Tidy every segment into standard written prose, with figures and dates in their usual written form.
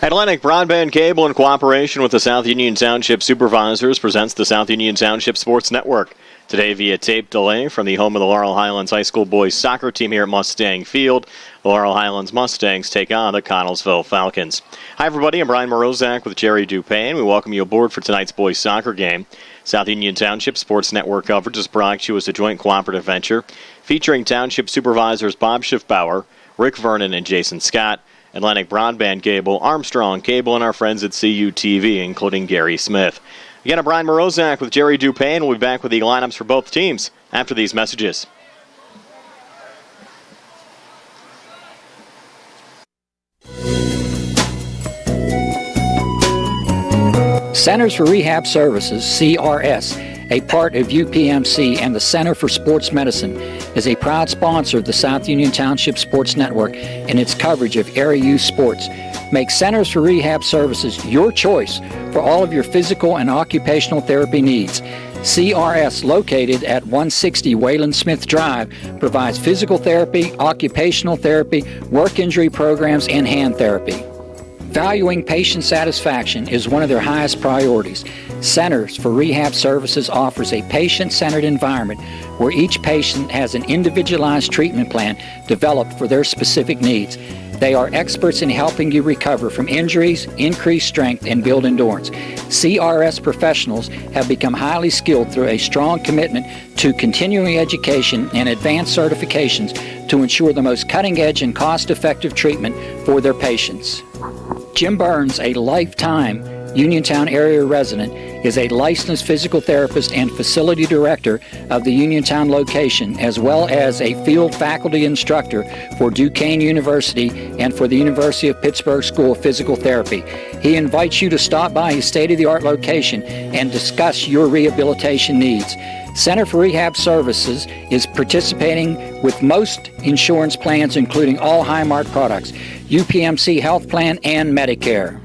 Atlantic Broadband Cable, in cooperation with the South Union Township Supervisors, presents the South Union Township Sports Network. Today via tape delay from the home of the Laurel Highlands High School boys soccer team here at Mustang Field. The Laurel Highlands Mustangs take on the Connellsville Falcons. Hi everybody, I'm Brian Morozak with Jerry Dupain. We welcome you aboard for tonight's boys soccer game. South Union Township Sports Network coverage is brought to you as a joint cooperative venture featuring Township Supervisors Bob Schiffbauer, Rick Vernon, and Jason Scott. Atlantic Broadband Cable, Armstrong Cable, and our friends at CUTV, including Gary Smith. Again, I'm Brian Morozak with Jerry Dupain. We'll be back with the lineups for both teams after these messages. Centers for Rehab Services, CRS, a part of UPMC and the Center for Sports Medicine, is a proud sponsor of the South Union Township Sports Network and its coverage of area youth sports. Make Centers for Rehab Services your choice for all of your physical and occupational therapy needs. CRS, located at 160 Wayland Smith Drive, provides physical therapy, occupational therapy, work injury programs, and hand therapy. Valuing patient satisfaction is one of their highest priorities. Centers for Rehab Services offers a patient-centered environment where each patient has an individualized treatment plan developed for their specific needs. They are experts in helping you recover from injuries, increase strength, and build endurance. CRS professionals have become highly skilled through a strong commitment to continuing education and advanced certifications to ensure the most cutting-edge and cost-effective treatment for their patients. Jim Burns, a lifetime Uniontown area resident, is a licensed physical therapist and facility director of the Uniontown location, as well as a field faculty instructor for Duquesne University and for the University of Pittsburgh School of Physical Therapy. He invites you to stop by his state-of-the-art location and discuss your rehabilitation needs. Center for Rehab Services is participating with most insurance plans, including all Highmark products, UPMC Health Plan, and Medicare.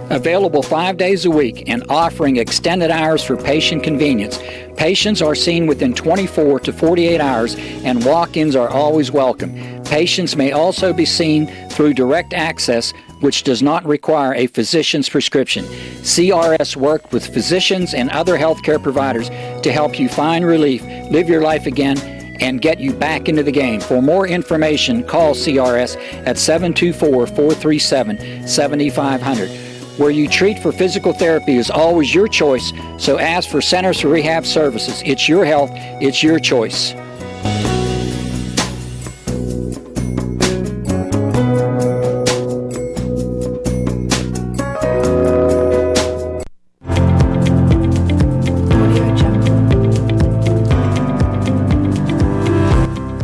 Available 5 days a week and offering extended hours for patient convenience. Patients are seen within 24 to 48 hours and walk-ins are always welcome. Patients may also be seen through direct access, which does not require a physician's prescription. CRS works with physicians and other healthcare providers to help you find relief, live your life again, and get you back into the game. For more information, call CRS at 724-437-7500. Where you treat for physical therapy is always your choice, so ask for Centers for Rehab Services. It's your health, it's your choice.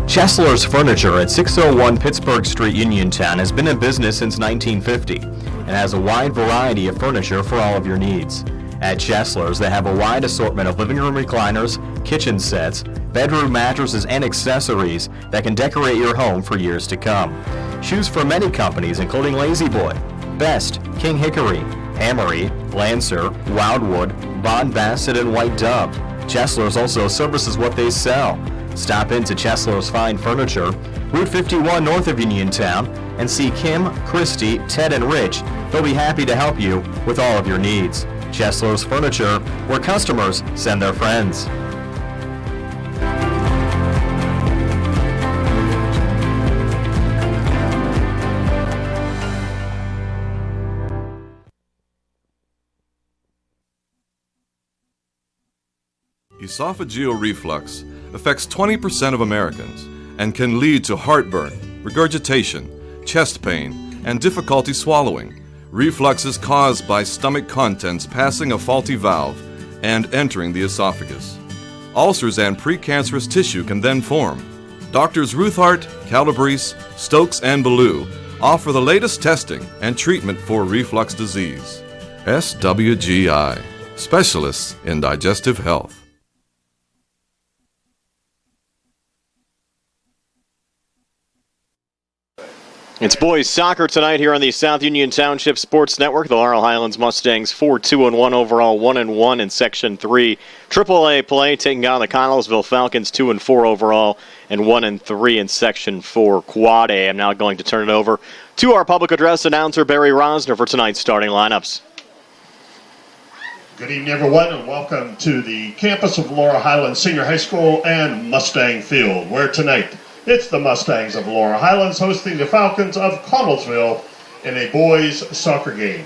Chesler's Furniture at 601 Pittsburgh Street, Uniontown has been in business since 1950 and has a wide variety of furniture for all of your needs. At Chesler's, they have a wide assortment of living room recliners, kitchen sets, bedroom mattresses, and accessories that can decorate your home for years to come. Choose from many companies including Lazy Boy, Best, King Hickory, Hammery, Lancer, Wildwood, Bond Bassett, and White Dove. Chesler's also services what they sell. Stop into Chesler's Fine Furniture, Route 51 north of Uniontown, and see Kim, Christy, Ted, and Rich. They'll be happy to help you with all of your needs. Chesler's Furniture, where customers send their friends. Esophageal reflux affects 20% of Americans and can lead to heartburn, regurgitation, chest pain, and difficulty swallowing. Reflux is caused by stomach contents passing a faulty valve and entering the esophagus. Ulcers and precancerous tissue can then form. Doctors Ruthart, Calabrese, Stokes, and Ballou offer the latest testing and treatment for reflux disease. SWGI, specialists in digestive health. It's boys soccer tonight here on the South Union Township Sports Network. The Laurel Highlands Mustangs 4-2-1 overall, 1-1 in Section 3. AAA play taking on the Connellsville Falcons 2-4 overall and 1-3 in Section 4 Quad A. I'm now going to turn it over To our public address announcer, Barry Rosner, for tonight's starting lineups. Good evening, everyone, and welcome to the campus of Laurel Highlands Senior High School and Mustang Field, where tonight it's the Mustangs of Laurel Highlands hosting the Falcons of Connellsville in a boys' soccer game.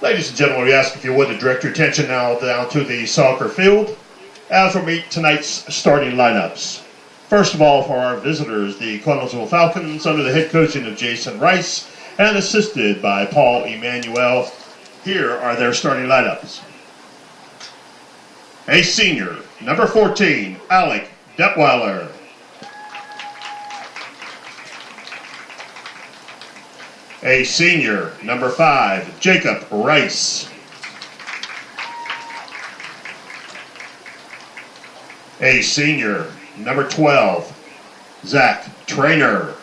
Ladies and gentlemen, we ask if you would to direct your attention now down to the soccer field as we meet tonight's starting lineups. First of all, for our visitors, the Connellsville Falcons under the head coaching of Jason Rice and assisted by Paul Emanuel. Here are their starting lineups. A senior, number 14, Alec Detweiler. A senior, number 5, Jacob Rice. A senior, number 12, Zach Trainer.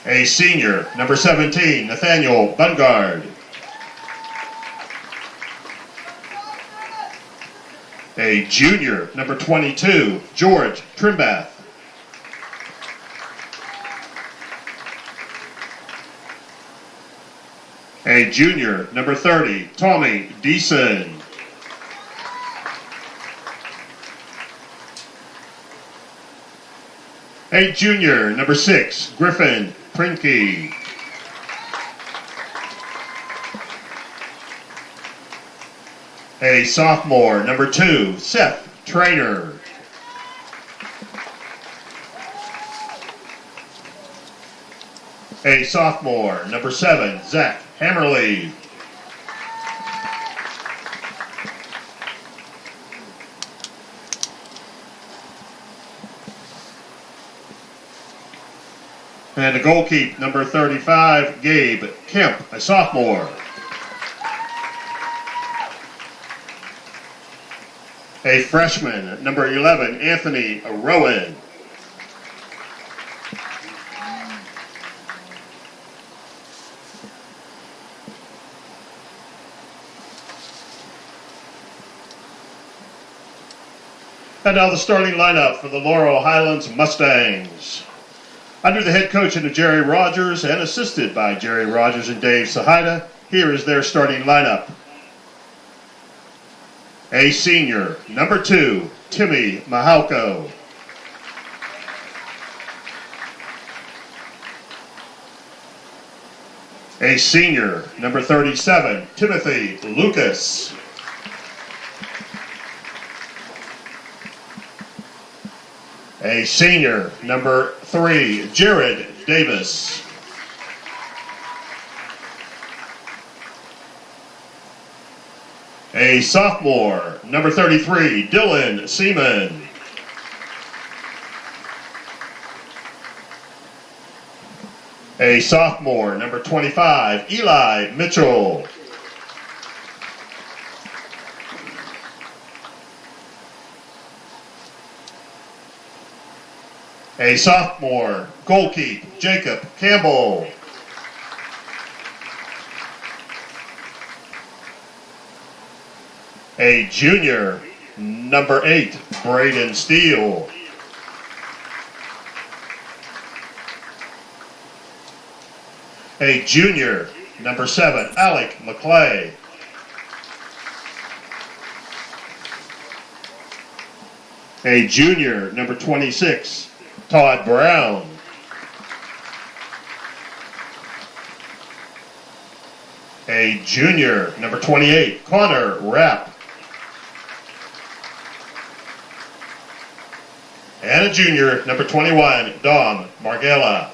A senior, number 17, Nathaniel Bungard. A junior, number 22, George Trimbath. A junior, number 30, Tommy Deason. A junior, number 6, Griffin Prinke. A sophomore, number 2, Seth Trainer. A sophomore, number 7, Zach Hammerly. And a goalkeeper, number 35, Gabe Kemp, a sophomore. A freshman, number 11, Anthony Rowan. And now the starting lineup for the Laurel Highlands Mustangs. Under the head coach of Jerry Rogers and assisted by Jerry Rogers and Dave Sahida, here is their starting lineup. A senior, number 2, Timmy Mahalko. A senior, number 37, Timothy Lucas. A senior, number 3, Jared Davis. A sophomore, number 33, Dylan Seaman. A sophomore, number 25, Eli Mitchell. A sophomore, goalkeeper, Jacob Campbell. A junior, number 8, Braden Steele. A junior, number 7, Alec McClay. A junior, number 26, Todd Brown. A junior, number 28, Connor Rapp. And a junior, number 21, Dom Margella.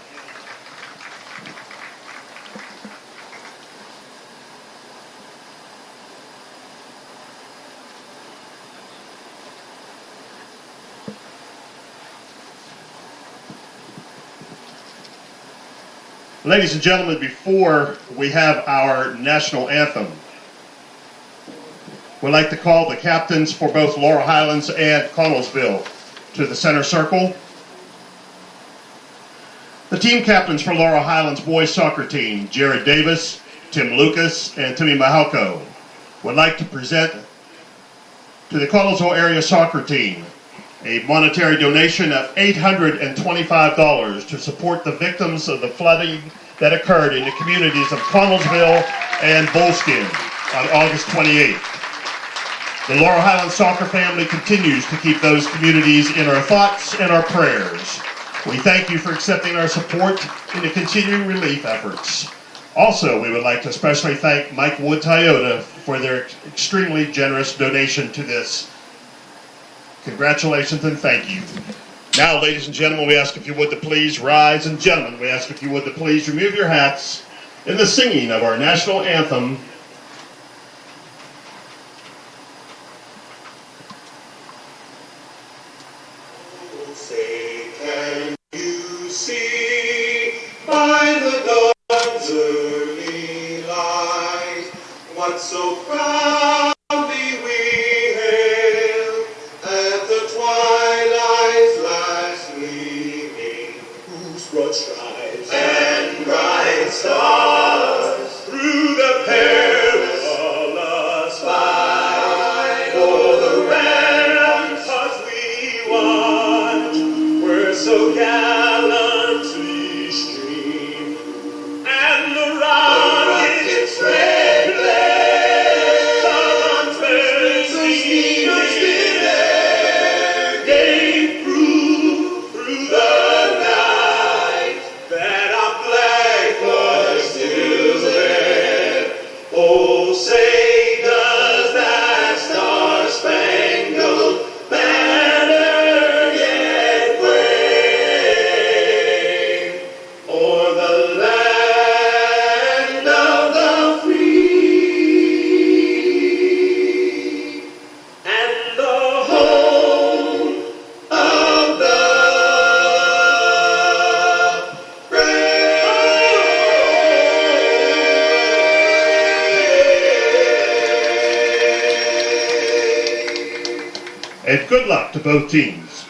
Ladies and gentlemen, before we have our national anthem, we'd like to call the captains for both Laurel Highlands and Connellsville to the center circle. The team captains for Laurel Highlands boys soccer team, Jared Davis, Tim Lucas, and Timmy Mahalko, would like to present to the Connellsville area soccer team a monetary donation of $825 to support the victims of the flooding that occurred in the communities of Connellsville and Bullskin on August 28th. The Laurel Highlands soccer family continues to keep those communities in our thoughts and our prayers. We thank you for accepting our support in the continuing relief efforts. Also, we would like to especially thank Mike Wood Toyota for their extremely generous donation to this. Congratulations and thank you. Now, ladies and gentlemen, we ask if you would to please rise, and gentlemen, we ask if you would to please remove your hats in the singing of our national anthem. Say, can you see by the dawn's early light what so proudly we hailed at the twilight's last gleaming, whose broad stripes and bright stars through the perilous fight o'er the ramparts we watched were so gallantly streamed, and the rocket's red blaze of unfurled air gave proof through the night that our flag was still there. Oh, say does that star-spangled banner yet wave o'er the land of the free and the home of the And good luck to both teams.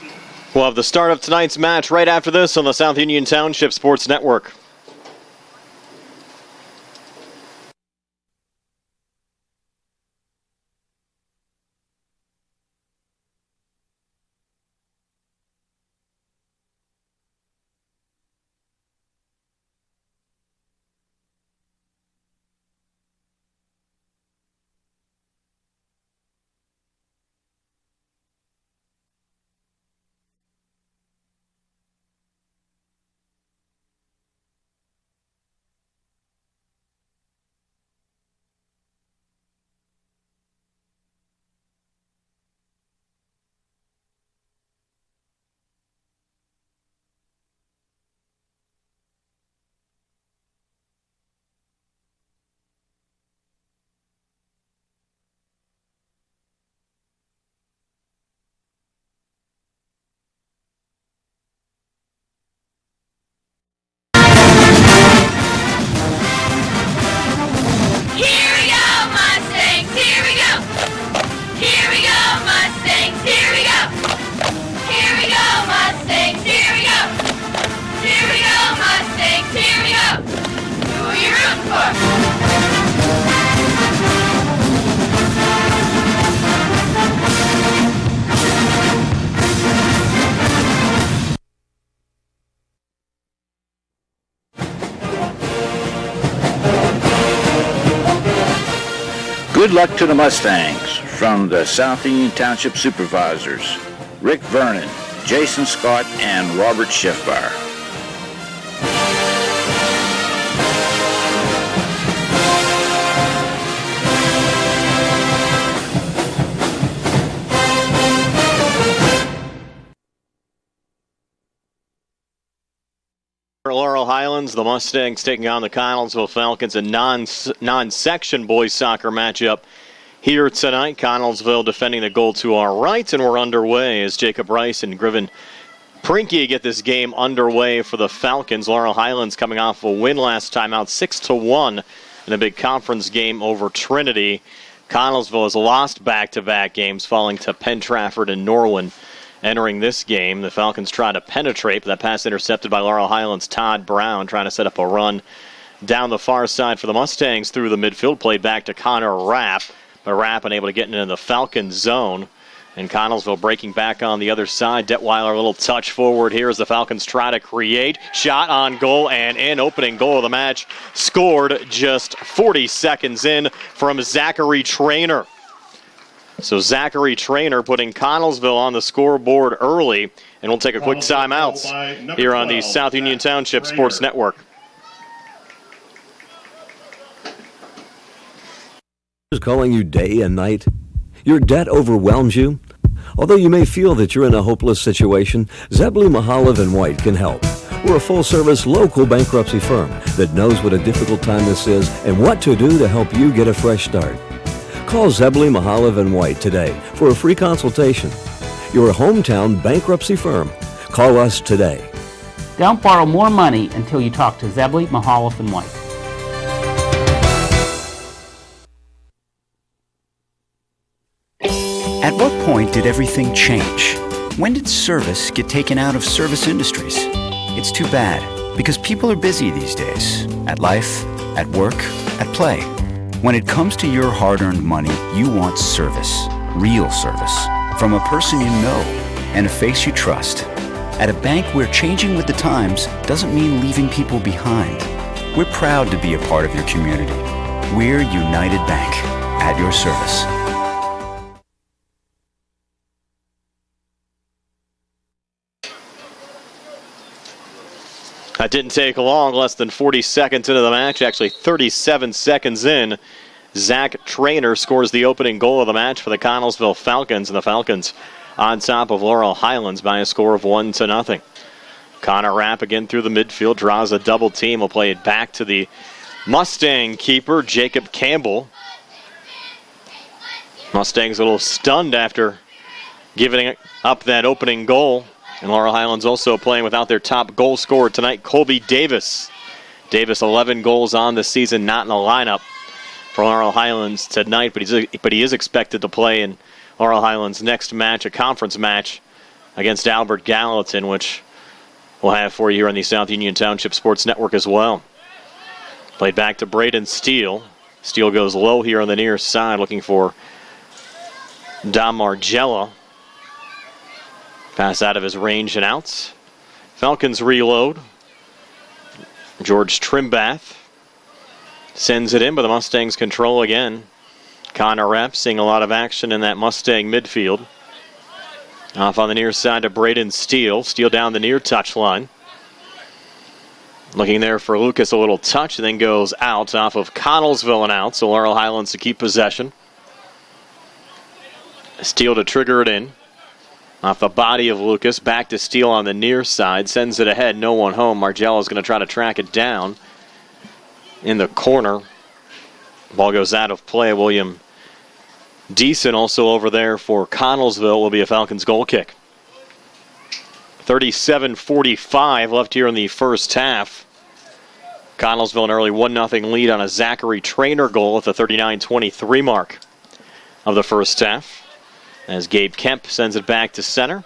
We'll have the start of tonight's match right after this on the South Union Township Sports Network. Here we go, Mustangs! Here we go! Here we go, Mustangs! Here we go! Here we go, Mustangs! Here we go! Here we go, Mustangs! Here we go! Who are you rooting for? Good luck to the Mustangs from the South Union Township Supervisors, Rick Vernon, Jason Scott, and Robert Schiffbauer. Laurel Highlands, the Mustangs taking on the Connellsville Falcons, a non-section boys soccer matchup here tonight. Connellsville defending the goal to our right, and we're underway as Jacob Rice and Griffin Prinky get this game underway for the Falcons. Laurel Highlands coming off a win last time out, 6-1 in a big conference game over Trinity. Connellsville has lost back-to-back games, falling to Penn Trafford and Norwin. Entering this game, the Falcons try to penetrate, but that pass intercepted by Laurel Highlands' Todd Brown, trying to set up a run down the far side for the Mustangs through the midfield, played back to Connor Rapp. But Rapp unable to get into the Falcons zone, And Connellsville breaking back on the other side. Detweiler a little touch forward here as the Falcons try to create. Shot on goal and in. Opening goal of the match scored just 40 seconds in from Zachary Trainer. So Zachary Trainer putting Connellsville on the scoreboard early. And we'll take a quick timeout here on the South Union Township Sports Network. Is calling you day and night? Your debt overwhelms you? Although you may feel that you're in a hopeless situation, Zebley, Mahalev & White can help. We're a full-service local bankruptcy firm that knows what a difficult time this is and what to do to help you get a fresh start. Call Zebley, Mahalev & White today for a free consultation. Your hometown bankruptcy firm. Call us today. Don't borrow more money until you talk to Zebley, Mahalev & White. At what point did everything change? When did service get taken out of service industries? It's too bad, because people are busy these days. At life, at work, at play. When it comes to your hard-earned money, you want service. Real service. From a person you know and a face you trust. At a bank where changing with the times doesn't mean leaving people behind. We're proud to be a part of your community. We're United Bank, at your service. That didn't take long, less than 40 seconds into the match, actually 37 seconds in. Zach Trainer scores the opening goal of the match for the Connellsville Falcons, and the Falcons on top of Laurel Highlands by a score of 1-0. Connor Rapp again through the midfield, draws a double team. Will play it back to the Mustang keeper, Jacob Campbell. Mustangs a little stunned after giving up that opening goal. And Laurel Highlands also playing without their top goal scorer tonight, Colby Davis. Davis 11 goals on the season, not in the lineup for Laurel Highlands tonight, but he is expected to play in Laurel Highlands' next match, a conference match against Albert Gallatin, which we'll have for you here on the South Union Township Sports Network as well. Played back to Braden Steele. Steele goes low here on the near side, looking for Dom Margella. Pass out of his range and outs. Falcons reload. George Trimbath sends it in, but the Mustangs control again. Connor Rapp seeing a lot of action in that Mustang midfield. Off on the near side to Braden Steele. Steele down the near touchline. Looking there for Lucas, a little touch, and then goes out off of Connellsville and out, so Laurel Highlands to keep possession. Steele to trigger it in. Off the body of Lucas, back to Steele on the near side, sends it ahead, no one home. Margello's going to try to track it down in the corner. Ball goes out of play. William Deason also over there for Connellsville will be a Falcons goal kick. 37:45 left here in the first half. Connellsville an early 1-0 lead on a Zachary Trainer goal at the 39:23 mark of the first half. As Gabe Kemp sends it back to center.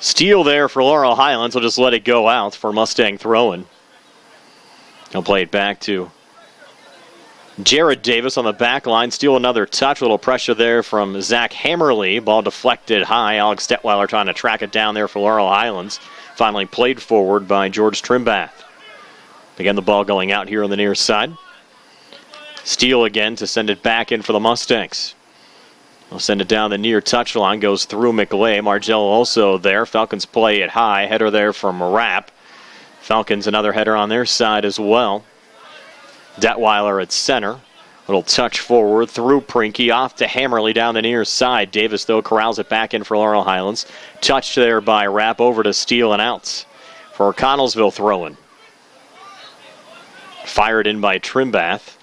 Steele there for Laurel Highlands. Will just let it go out for Mustang throw-in. He'll play it back to Jared Davis on the back line. Steele another touch. A little pressure there from Zach Hammerly. Ball deflected high. Alex Detweiler trying to track it down there for Laurel Highlands. Finally played forward by George Trimbath. Again, the ball going out here on the near side. Steele again to send it back in for the Mustangs. They'll send it down the near touchline, goes through McLay. Margello also there. Falcons play it high. Header there from Rapp. Falcons another header on their side as well. Detweiler at center. Little touch forward through Prinky. Off to Hammerly down the near side. Davis, though, corrals it back in for Laurel Highlands. Touch there by Rapp over to Steele and outs for Connellsville throwing. Fired in by Trimbath.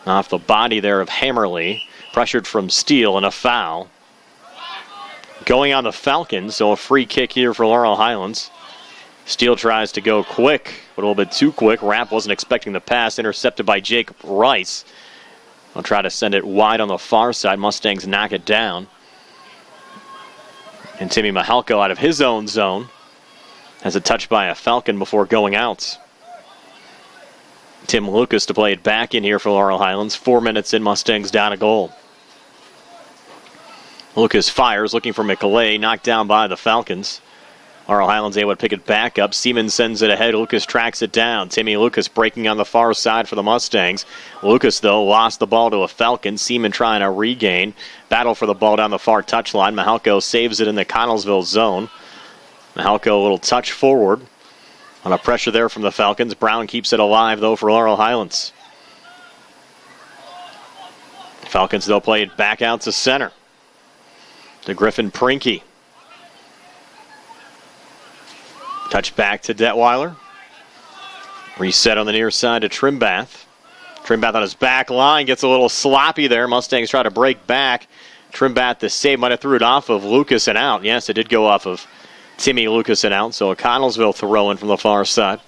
Off the body there of Hammerly. Pressured from Steele and a foul. Going on the Falcons, so a free kick here for Laurel Highlands. Steele tries to go quick, but a little bit too quick. Rapp wasn't expecting the pass, intercepted by Jacob Rice. I'll try to send it wide on the far side. Mustangs knock it down. And Timmy Mahalko out of his own zone has a touch by a Falcon before going out. Tim Lucas to play it back in here for Laurel Highlands. 4 minutes in, Mustangs down a goal. Lucas fires, looking for McClay, knocked down by the Falcons. Laurel Highlands able to pick it back up. Seaman sends it ahead. Lucas tracks it down. Timmy Lucas breaking on the far side for the Mustangs. Lucas, though, lost the ball to a Falcon. Seaman trying to regain. Battle for the ball down the far touchline. Mahalko saves it in the Connellsville zone. Mahalko a little touch forward. On a pressure there from the Falcons. Brown keeps it alive, though, for Laurel Highlands. Falcons, though, play it back out to center. To Griffin Prinky. Touch back to Detweiler. Reset on the near side to Trimbath. Trimbath on his back line gets a little sloppy there. Mustangs try to break back. Trimbath, the save, might have threw it off of Lucas and out. Yes, it did go off of Timmy Lucas and out. So a Connellsville throw in from the far side.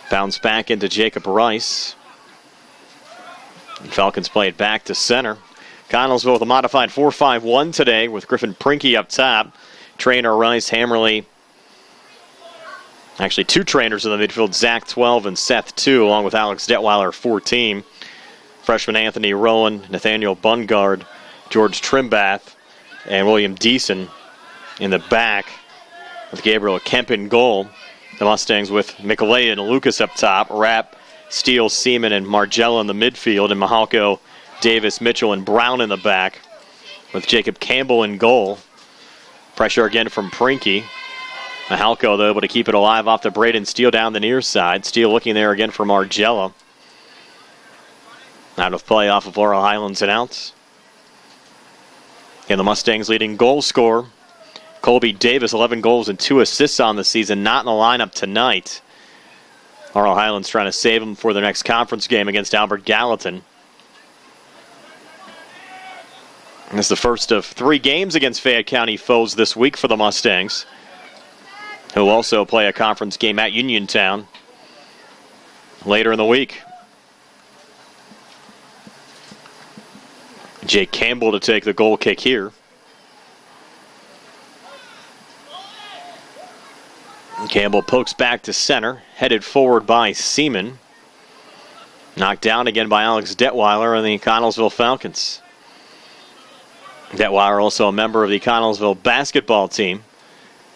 Bounce back into Jacob Rice. And Falcons play it back to center. Connellsville with a modified 4-5-1 today with Griffin Prinky up top. Trainer Rice, Hammerly. Actually, two trainers in the midfield, Zach 12 and Seth 2, along with Alex Detweiler 14. Freshman Anthony Rowan, Nathaniel Bungard, George Trimbath, and William Deason in the back with Gabriel Kemp in goal. The Mustangs with McClay and Lucas up top, Rapp, Steele, Seaman, and Margella in the midfield, and Mahalko, Davis, Mitchell, and Brown in the back with Jacob Campbell in goal. Pressure again from Prinky. Mahalko, though, able to keep it alive off the Braden Steele down the near side. Steele looking there again for Margella. Out of play off of Laurel Highlands and out. And the Mustangs leading goal scorer, Colby Davis, 11 goals and 2 assists on the season, not in the lineup tonight. Laurel Highlands trying to save him for their next conference game against Albert Gallatin. And it's the first of 3 games against Fayette County foes this week for the Mustangs, who also play a conference game at Uniontown later in the week. Jake Campbell to take the goal kick here. Campbell pokes back to center, headed forward by Seaman. Knocked down again by Alex Detweiler and the Connellsville Falcons. Detweiler also a member of the Connellsville basketball team.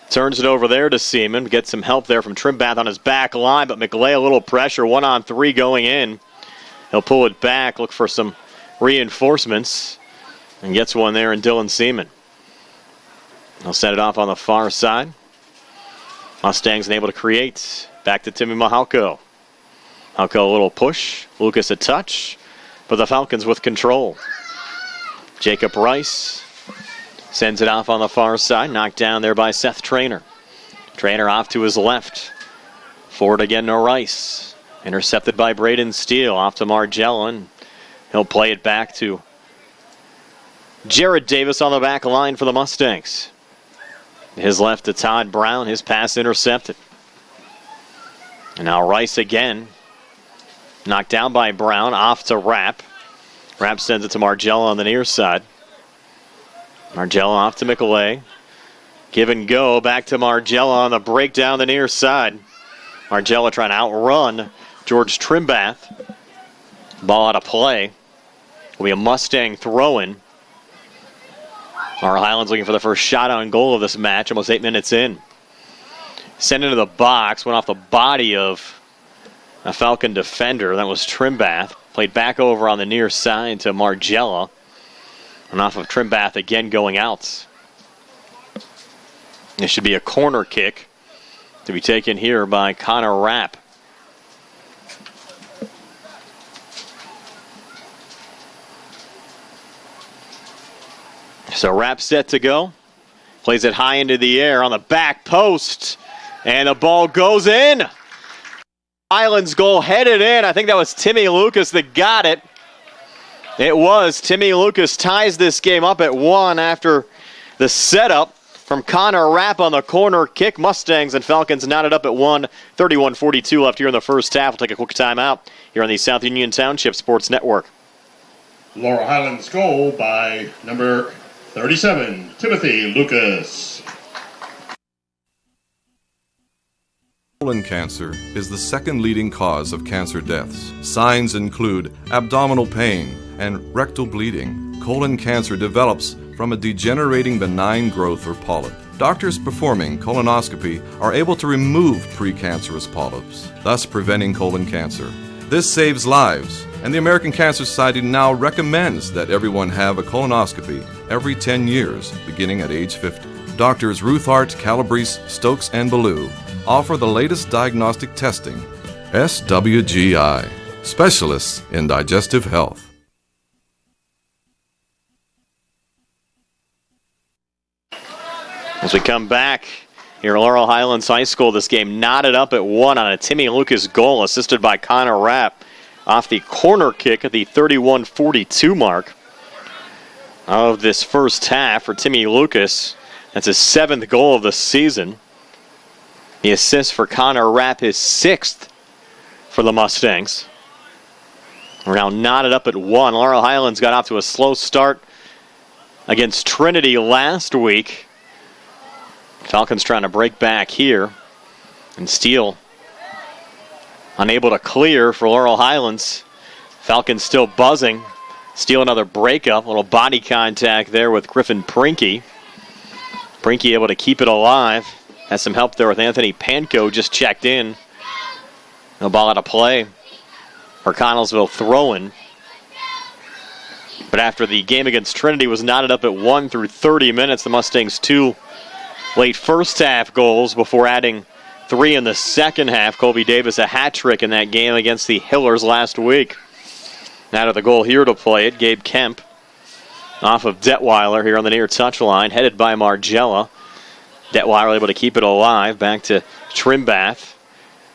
Turns it over there to Seaman. Gets some help there from Trimbath on his back line, but McLay a little pressure. 1-on-3 going in. He'll pull it back, look for some reinforcements, and gets one there in Dylan Seaman. He'll set it off on the far side. Mustangs unable to create. Back to Timmy Mahalko. Mahalko a little push. Lucas a touch, but the Falcons with control. Jacob Rice sends it off on the far side. Knocked down there by Seth Trainer. Trainer off to his left. Forward again to Rice. Intercepted by Braden Steele. Off to Margella, and he'll play it back to Jared Davis on the back line for the Mustangs. His left to Todd Brown. His pass intercepted. And now Rice again. Knocked down by Brown. Off to Rapp. Rapp sends it to Margella on the near side. Margella off to McClay. Give and go. Back to Margella on the break down the near side. Margella trying to outrun George Trimbath. Ball out of play. Will be a Mustang throw-in. Laurel Highlands looking for the first shot on goal of this match, almost 8 minutes in. Sent into the box, went off the body of a Falcon defender. That was Trimbath. Played back over on the near side to Margella. And off of Trimbath again going out. This should be a corner kick to be taken here by Connor Rapp. So Rapp set to go. Plays it high into the air on the back post. And the ball goes in. Highlands goal headed in. I think that was Timmy Lucas that got it. It was. Timmy Lucas ties this game up at 1 after the setup from Connor Rapp on the corner kick. Mustangs and Falcons knotted up at 1. 31:42 left here in the first half. We'll take a quick timeout here on the South Union Township Sports Network. Laurel Highlands goal by number 37, Timothy Lucas. Colon cancer is the second leading cause of cancer deaths. Signs include abdominal pain and rectal bleeding. colon cancer develops from a degenerating benign growth or polyp. Doctors performing colonoscopy are able to remove precancerous polyps, thus preventing colon cancer. This saves lives, and the American Cancer Society now recommends that everyone have a colonoscopy every 10 years, beginning at age 50. Doctors Ruthart, Calabrese, Stokes, and Ballou offer the latest diagnostic testing. SWGI, specialists in digestive health. As we come back here at Laurel Highlands High School, this game knotted up at 1 on a Timmy Lucas goal, assisted by Connor Rapp off the corner kick at the 31-42 mark of this first half for Timmy Lucas. That's his 7th goal of the season. The assist for Connor Rapp, his 6th for the Mustangs. We're now knotted up at 1. Laurel Highlands got off to a slow start against Trinity last week. Falcons trying to break back here. And Steele unable to clear for Laurel Highlands. Falcons still buzzing. Steele another breakup. A little body contact there with Griffin Prinky. Prinky able to keep it alive. Has some help there with Anthony Panko, just checked in. No ball out of play for Connellsville throwing. But after the game against Trinity was knotted up at 1 through 30 minutes, the Mustangs 2 late first half goals before adding 3 in the second half. Colby Davis a hat trick in that game against the Hillers last week. Now to the goal here to play it, Gabe Kemp off of Detweiler here on the near touchline, headed by Margella. Detweiler able to keep it alive, back to Trimbath.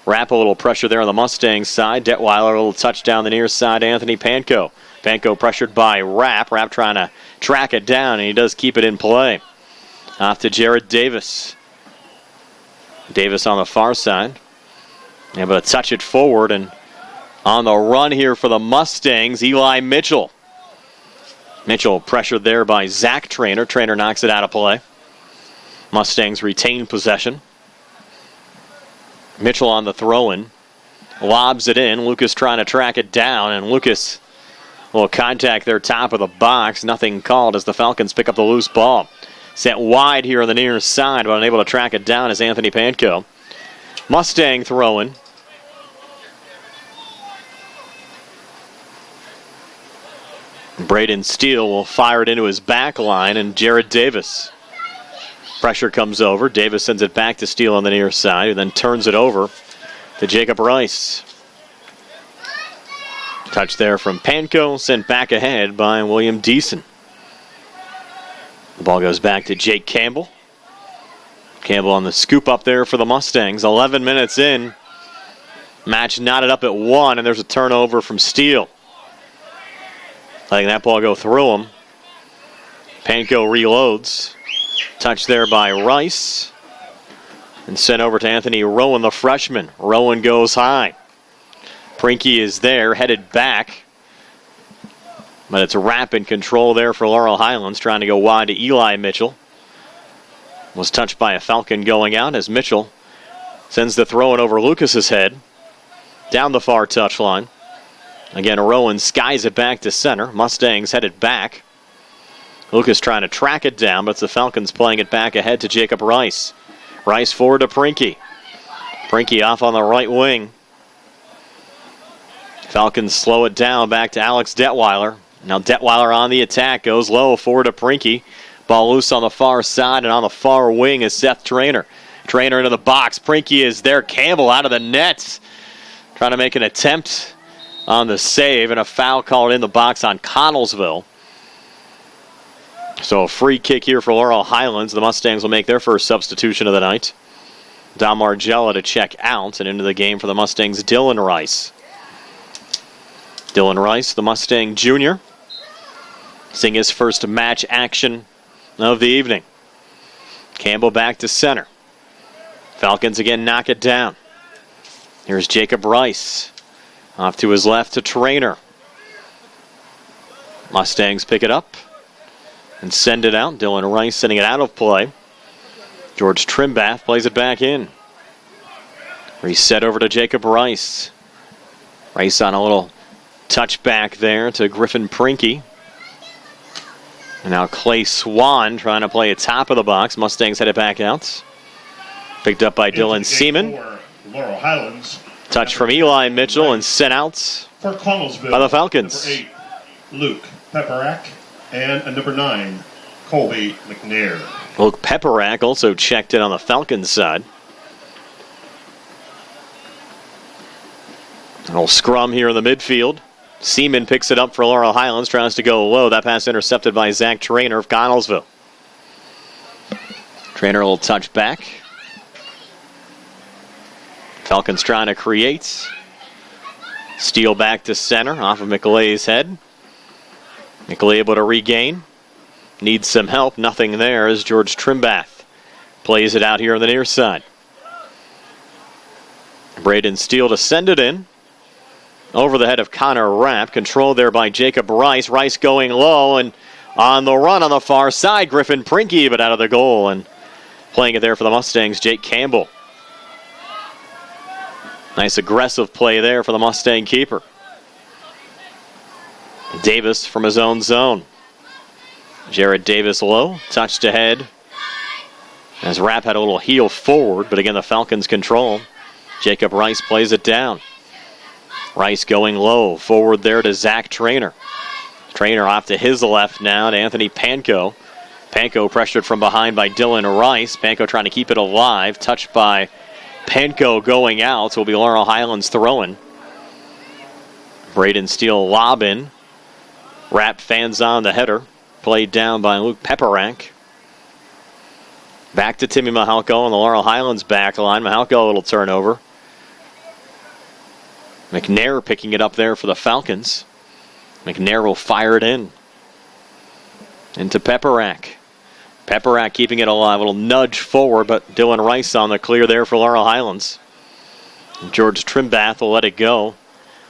Rapp a little pressure there on the Mustangs side. Detweiler a little touch down the near side, Anthony Panko. Panko pressured by Rapp. Rapp trying to track it down, and he does keep it in play. Off to Jared Davis. Davis on the far side. Able to touch it forward, and on the run here for the Mustangs, Eli Mitchell. Mitchell pressured there by Zach Trainer. Trainer knocks it out of play. Mustangs retain possession. Mitchell on the throw-in. Lobs it in. Lucas trying to track it down, and Lucas a little contact there top of the box. Nothing called as the Falcons pick up the loose ball. Set wide here on the near side, but unable to track it down is Anthony Panko. Mustang throwing. Braden Steele will fire it into his back line, and Jared Davis. Pressure comes over. Davis sends it back to Steele on the near side, and then turns it over to Jacob Rice. Touch there from Panko, sent back ahead by William Deason. The ball goes back to Jake Campbell. Campbell on the scoop up there for the Mustangs. 11 minutes in. Match knotted up at 1, and there's a turnover from Steele. Letting that ball go through him. Panko reloads. Touch there by Rice. And sent over to Anthony Rowan, the freshman. Rowan goes high. Prinky is there, headed back. But it's a Rapp in control there for Laurel Highlands, trying to go wide to Eli Mitchell. Was touched by a Falcon going out as Mitchell sends the throw in over Lucas's head. Down the far touchline. Again, Rowan skies it back to center. Mustangs headed back. Lucas trying to track it down, but it's the Falcons playing it back ahead to Jacob Rice. Rice forward to Prinky. Prinky off on the right wing. Falcons slow it down back to Alex Detweiler. Now Detweiler on the attack, goes low forward to Prinky. Ball loose on the far side, and on the far wing is Seth Trainer. Trainer into the box. Prinky is there. Campbell out of the net. Trying to make an attempt on the save, and a foul called in the box on Connellsville. So a free kick here for Laurel Highlands. The Mustangs will make their first substitution of the night. Don Margella to check out, and into the game for the Mustangs, Dylan Rice. Dylan Rice, the Mustang junior, seeing his first match action of the evening. Campbell back to center. Falcons again knock it down. Here's Jacob Rice. Off to his left to Trainer. Mustangs pick it up and send it out. Dylan Rice sending it out of play. George Trimbath plays it back in. Reset over to Jacob Rice. Rice on a little touchback there to Griffin Prinky. And now Clay Swan trying to play at top of the box. Mustangs headed back out. Picked up by Dylan Seaman. Laurel Highlands. Touch from Eli Mitchell and sent out for Connellsville by the Falcons. Number 8, Luke Pepperack, and number 9, Colby McNair. Luke Pepperack also checked in on the Falcons side. A little scrum here in the midfield. Seaman picks it up for Laurel Highlands, tries to go low. That pass intercepted by Zach Trainer of Connellsville. Trainer a little touch back. Falcons trying to create. Steal back to center off of McLeay's head. McLeay able to regain. Needs some help. Nothing there as George Trimbath plays it out here on the near side. Braden Steele to send it in. Over the head of Connor Rapp. Controlled there by Jacob Rice. Rice going low and on the run on the far side. Griffin Prinky, but out of the goal. And playing it there for the Mustangs, Jake Campbell. Nice aggressive play there for the Mustang keeper. Davis from his own zone. Jared Davis low. Touched ahead. As Rapp had a little heel forward, but again the Falcons control. Jacob Rice plays it down. Rice going low. Forward there to Zach Trainer. Trainer off to his left now to Anthony Panko. Panko pressured from behind by Dylan Rice. Panko trying to keep it alive. Touched by Panko going out. So will be Laurel Highlands throwing. Braden Steele lobbing. Rapp fans on the header. Played down by Luke Pepperack. Back to Timmy Mahalko on the Laurel Highlands back line. Mahalko a little turnover. McNair picking it up there for the Falcons. McNair will fire it in. Into Pepperack. Pepperack keeping it alive. A little nudge forward, but Dylan Rice on the clear there for Laurel Highlands. George Trimbath will let it go.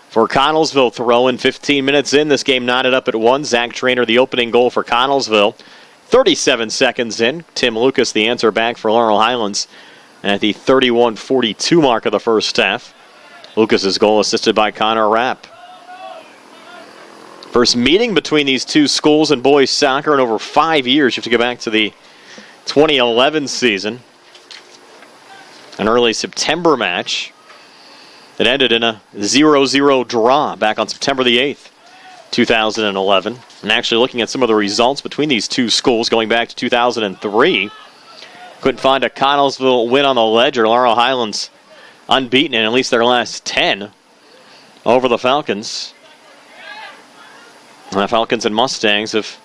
For Connellsville, throw in 15 minutes in. This game knotted up at 1. Zach Trainer, the opening goal for Connellsville. 37 seconds in. Tim Lucas, the answer back for Laurel Highlands at the 31:42 mark of the first half. Lucas's goal assisted by Connor Rapp. First meeting between these two schools in boys soccer in over 5 years. You have to go back to the 2011 season. An early September match that ended in a 0-0 draw back on September the 8th, 2011. And actually looking at some of the results between these two schools going back to 2003, couldn't find a Connellsville win on the ledger. Laurel Highlands unbeaten in at least their last 10 over the Falcons. And the Falcons and Mustangs have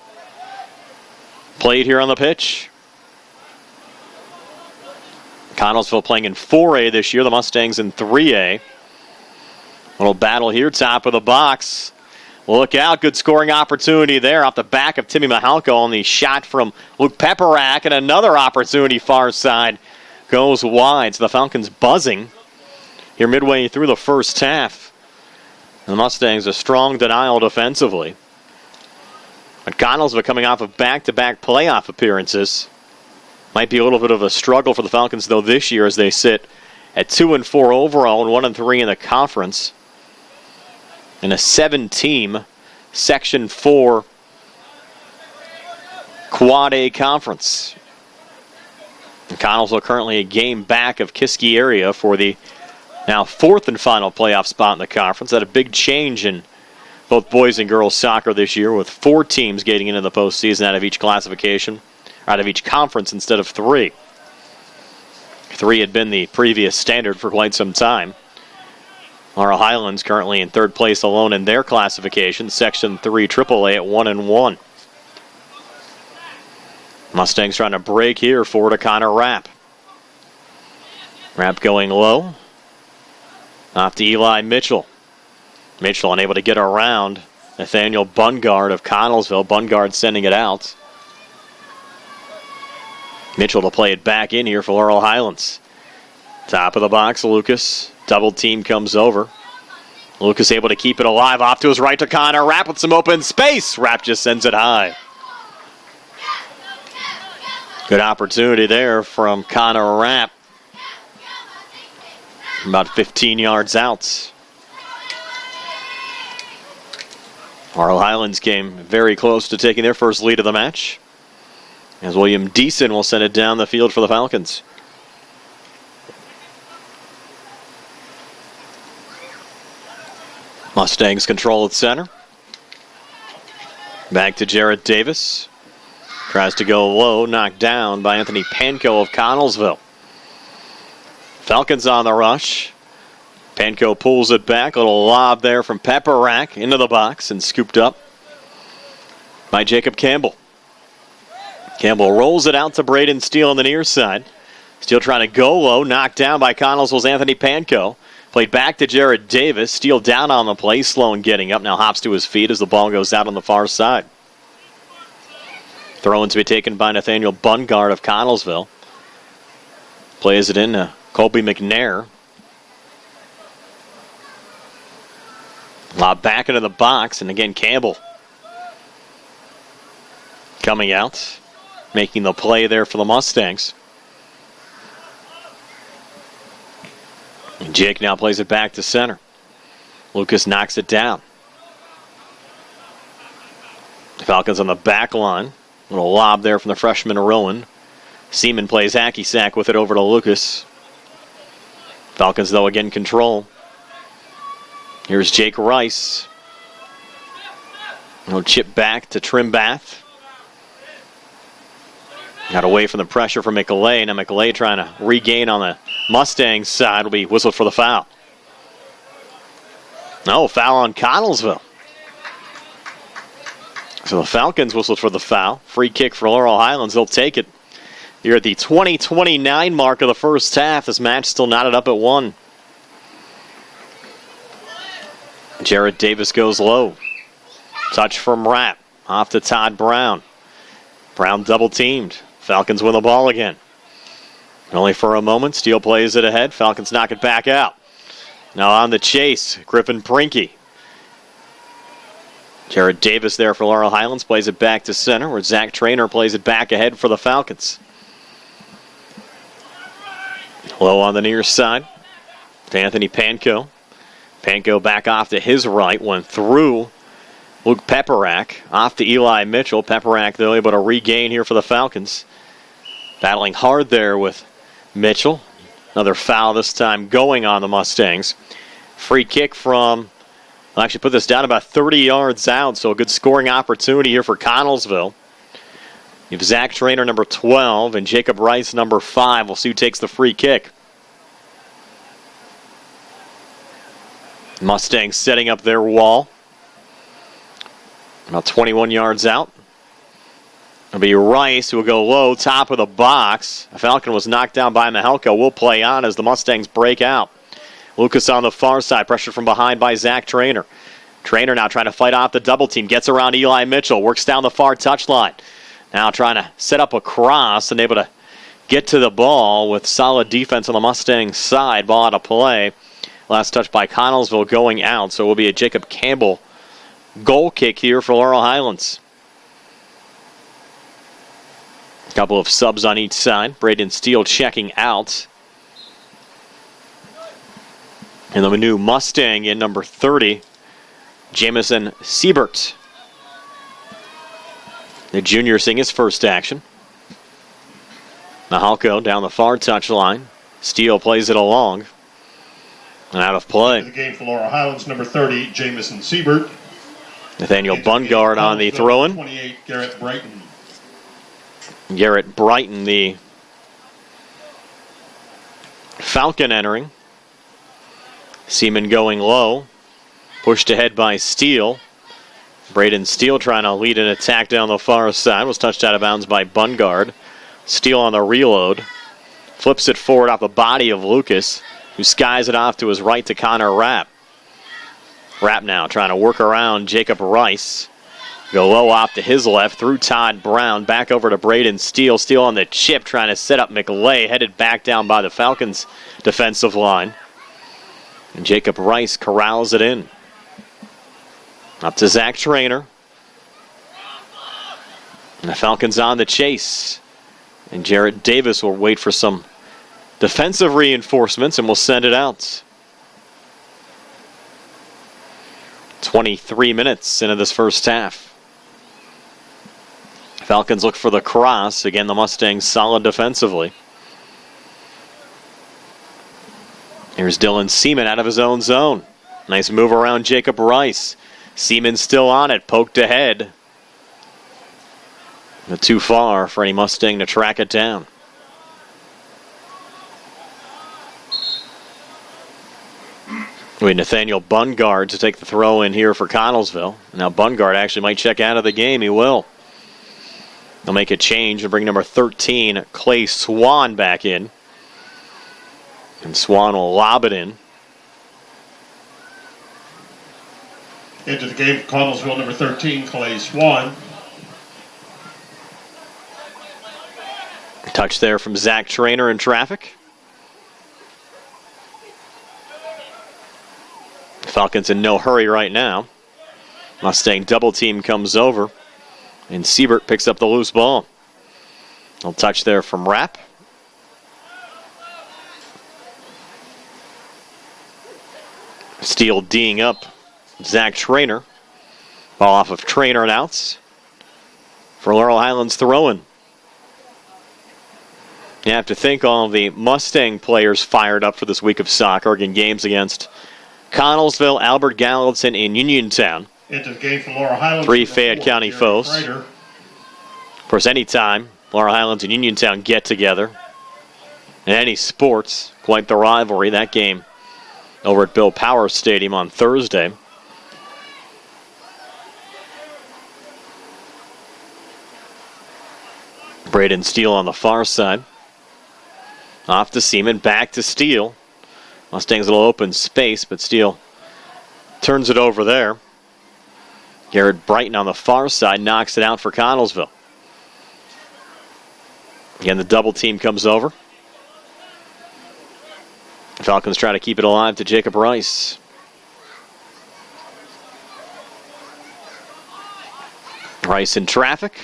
played here on the pitch. Connellsville playing in 4A this year, the Mustangs in 3A. Little battle here, top of the box. Look out, good scoring opportunity there off the back of Timmy Mahalko on the shot from Luke Pepperack, and another opportunity far side goes wide. So the Falcons buzzing here midway through the first half. The Mustangs a strong denial defensively. But Connellsville coming off of back-to-back playoff appearances. Might be a little bit of a struggle for the Falcons though this year as they sit at 2-4 overall and 1-3 in the conference. In a 7-team Section 4 Quad A conference. And Connellsville currently a game back of Kiski area for the now fourth and final playoff spot in the conference. That a big change in both boys and girls soccer this year with 4 teams getting into the postseason out of each classification, out of each conference instead of 3. 3 had been the previous standard for quite some time. Laurel Highlands currently in third place alone in their classification, Section 3 AAA at 1-1. Mustangs trying to break here forward to Connor Rapp. Rapp going low. Off to Eli Mitchell. Mitchell unable to get around Nathaniel Bungard of Connellsville. Bungard sending it out. Mitchell to play it back in here for Laurel Highlands. Top of the box, Lucas. Double team comes over. Lucas able to keep it alive. Off to his right to Connor Rapp with some open space. Rapp just sends it high. Good opportunity there from Connor Rapp. About 15 yards out. Laurel Highlands came very close to taking their first lead of the match, as William Deason will send it down the field for the Falcons. Mustangs control at center. Back to Jarrett Davis. Tries to go low, knocked down by Anthony Panko of Connellsville. Falcons on the rush. Panko pulls it back. A little lob there from Pepperak into the box and scooped up by Jacob Campbell. Campbell rolls it out to Braden Steele on the near side. Steele trying to go low, knocked down by Connellsville's Anthony Panko. Played back to Jarrett Davis. Steele down on the play, slow and getting up. Now hops to his feet as the ball goes out on the far side. Throw-in to be taken by Nathaniel Bungard of Connellsville. Plays it in to Colby McNair. Lob back into the box, and again Campbell coming out, making the play there for the Mustangs. And Jake now plays it back to center. Lucas knocks it down. The Falcons on the back line. Little lob there from the freshman Rowan. Seaman plays hacky sack with it over to Lucas. Falcons, though, again control. Here's Jake Rice. Little chip back to Trimbath. Got away from the pressure from McAlay. Now McAlay trying to regain on the Mustangs side. Will be whistled for the foul. No, foul on Connellsville. So the Falcons whistled for the foul. Free kick for Laurel Highlands. They'll take it. You're at the 20-29 mark of the first half. This match still knotted up at 1. Jarrett Davis goes low. Touch from Rapp. Off to Todd Brown. Brown double teamed. Falcons win the ball again. Only for a moment. Steele plays it ahead. Falcons knock it back out. Now on the chase. Griffin Prinky. Jarrett Davis there for Laurel Highlands. Plays it back to center where Zach Traynor plays it back ahead for the Falcons. Low on the near side to Anthony Panko. Panko back off to his right. Went through Luke Pepperak. Off to Eli Mitchell. Pepperak, though, able to regain here for the Falcons. Battling hard there with Mitchell. Another foul this time going on the Mustangs. Free kick from, I'll actually put this down about 30 yards out, so a good scoring opportunity here for Connellsville. You have Zach Traynor, number 12, and Jacob Rice, number 5. We'll see who takes the free kick. Mustangs setting up their wall. About 21 yards out. It'll be Rice who will go low, top of the box. A Falcon was knocked down by Mahelko. Will play on as the Mustangs break out. Lucas on the far side, pressured from behind by Zach Traynor. Traynor now trying to fight off the double team. Gets around Eli Mitchell. Works down the far touchline. Now trying to set up a cross and able to get to the ball with solid defense on the Mustangs side. Ball out of play. Last touch by Connellsville going out. So it will be a Jacob Campbell goal kick here for Laurel Highlands. A couple of subs on each side. Braden Steele checking out. And the new Mustang in number 30, Jamison Siebert. The junior seeing his first action. Mahalko down the far touchline. Steele plays it along. And out of play. The game for Laurel Highlands, number 30, Jamison Siebert. Nathaniel Bungard on the throw-in. 28, Garrett Brighton. Garrett Brighton, the Falcon entering. Seaman going low. Pushed ahead by Steele. Braden Steele trying to lead an attack down the far side. Was touched out of bounds by Bungard. Steele on the reload. Flips it forward off the body of Lucas, who skies it off to his right to Connor Rapp. Rapp now trying to work around Jacob Rice. Go low off to his left through Todd Brown. Back over to Braden Steele. Steele on the chip trying to set up McLay. Headed back down by the Falcons' defensive line. And Jacob Rice corrals it in. Up to Zach Traynor. And the Falcons on the chase. And Jarrett Davis will wait for some defensive reinforcements and will send it out. 23 minutes into this first half. Falcons look for the cross. Again, the Mustangs solid defensively. Here's Dylan Seaman out of his own zone. Nice move around Jacob Rice. Seaman still on it, poked ahead. But too far for any Mustang to track it down. We had Nathaniel Bungard to take the throw in here for Connellsville. Now Bungard actually might check out of the game. He will. They'll make a change and bring number 13, Clay Swan, back in. And Swan will lob it in. Into the game for Connellsville, number 13, Clay Swan. Touch there from Zach Trainer in traffic. Falcons in no hurry right now. Mustang double team comes over. And Siebert picks up the loose ball. I'll touch there from Rapp. Steele D'ing up Zach Trainer. Ball off of Trainer and outs. For Laurel Highlands throwing. You have to think all of the Mustang players fired up for this week of soccer in games against Connellsville, Albert Gallatin, and Uniontown. Into the game for Laurel Highlands. 3 Fayette County foes. Ryder. Of course, anytime Laurel Highlands and Uniontown get together in any sports, quite the rivalry. That game over at Bill Power Stadium on Thursday. Braden Steele on the far side. Off to Seaman, back to Steele. Mustangs a little open space, but Steele turns it over there. Garrett Brighton on the far side knocks it out for Connellsville. Again, the double team comes over. Falcons try to keep it alive to Jacob Rice. Rice in traffic.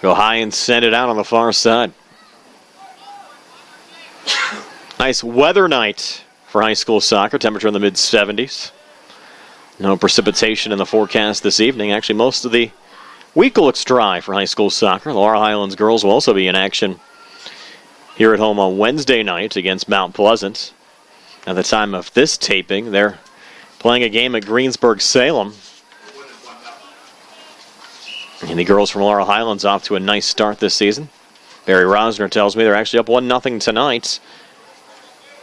Go high and send it out on the far side. Nice weather night for high school soccer. Temperature in the mid-70s. No precipitation in the forecast this evening. Actually, most of the week looks dry for high school soccer. The Laurel Highlands girls will also be in action here at home on Wednesday night against Mount Pleasant. At the time of this taping, they're playing a game at Greensburg-Salem. And the girls from Laurel Highlands off to a nice start this season. Barry Rosner tells me they're actually up 1-0 tonight.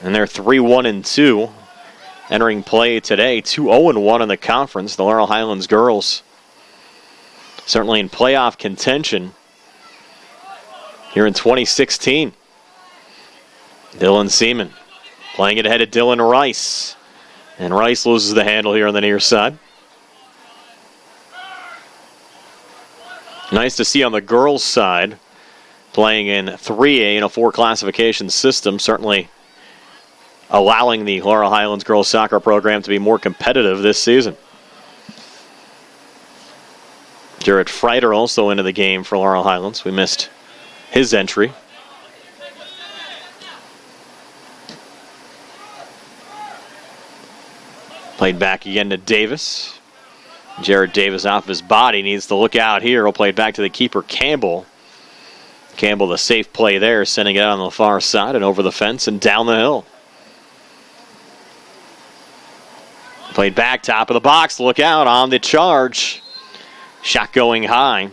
And they're 3-1-2 entering play today. 2-0-1 in the conference. The Laurel Highlands girls certainly in playoff contention here in 2016. Dylan Seaman playing it ahead of Dylan Rice. And Rice loses the handle here on the near side. Nice to see on the girls' side playing in 3A in a 4 classification system. Certainly allowing the Laurel Highlands girls soccer program to be more competitive this season. Jarrett Freiter also into the game for Laurel Highlands. We missed his entry. Played back again to Davis. Jared Davis off his body, needs to look out here. He'll play it back to the keeper, Campbell. Campbell, the safe play there, sending it out on the far side and over the fence and down the hill. Played back, top of the box. Look out on the charge. Shot going high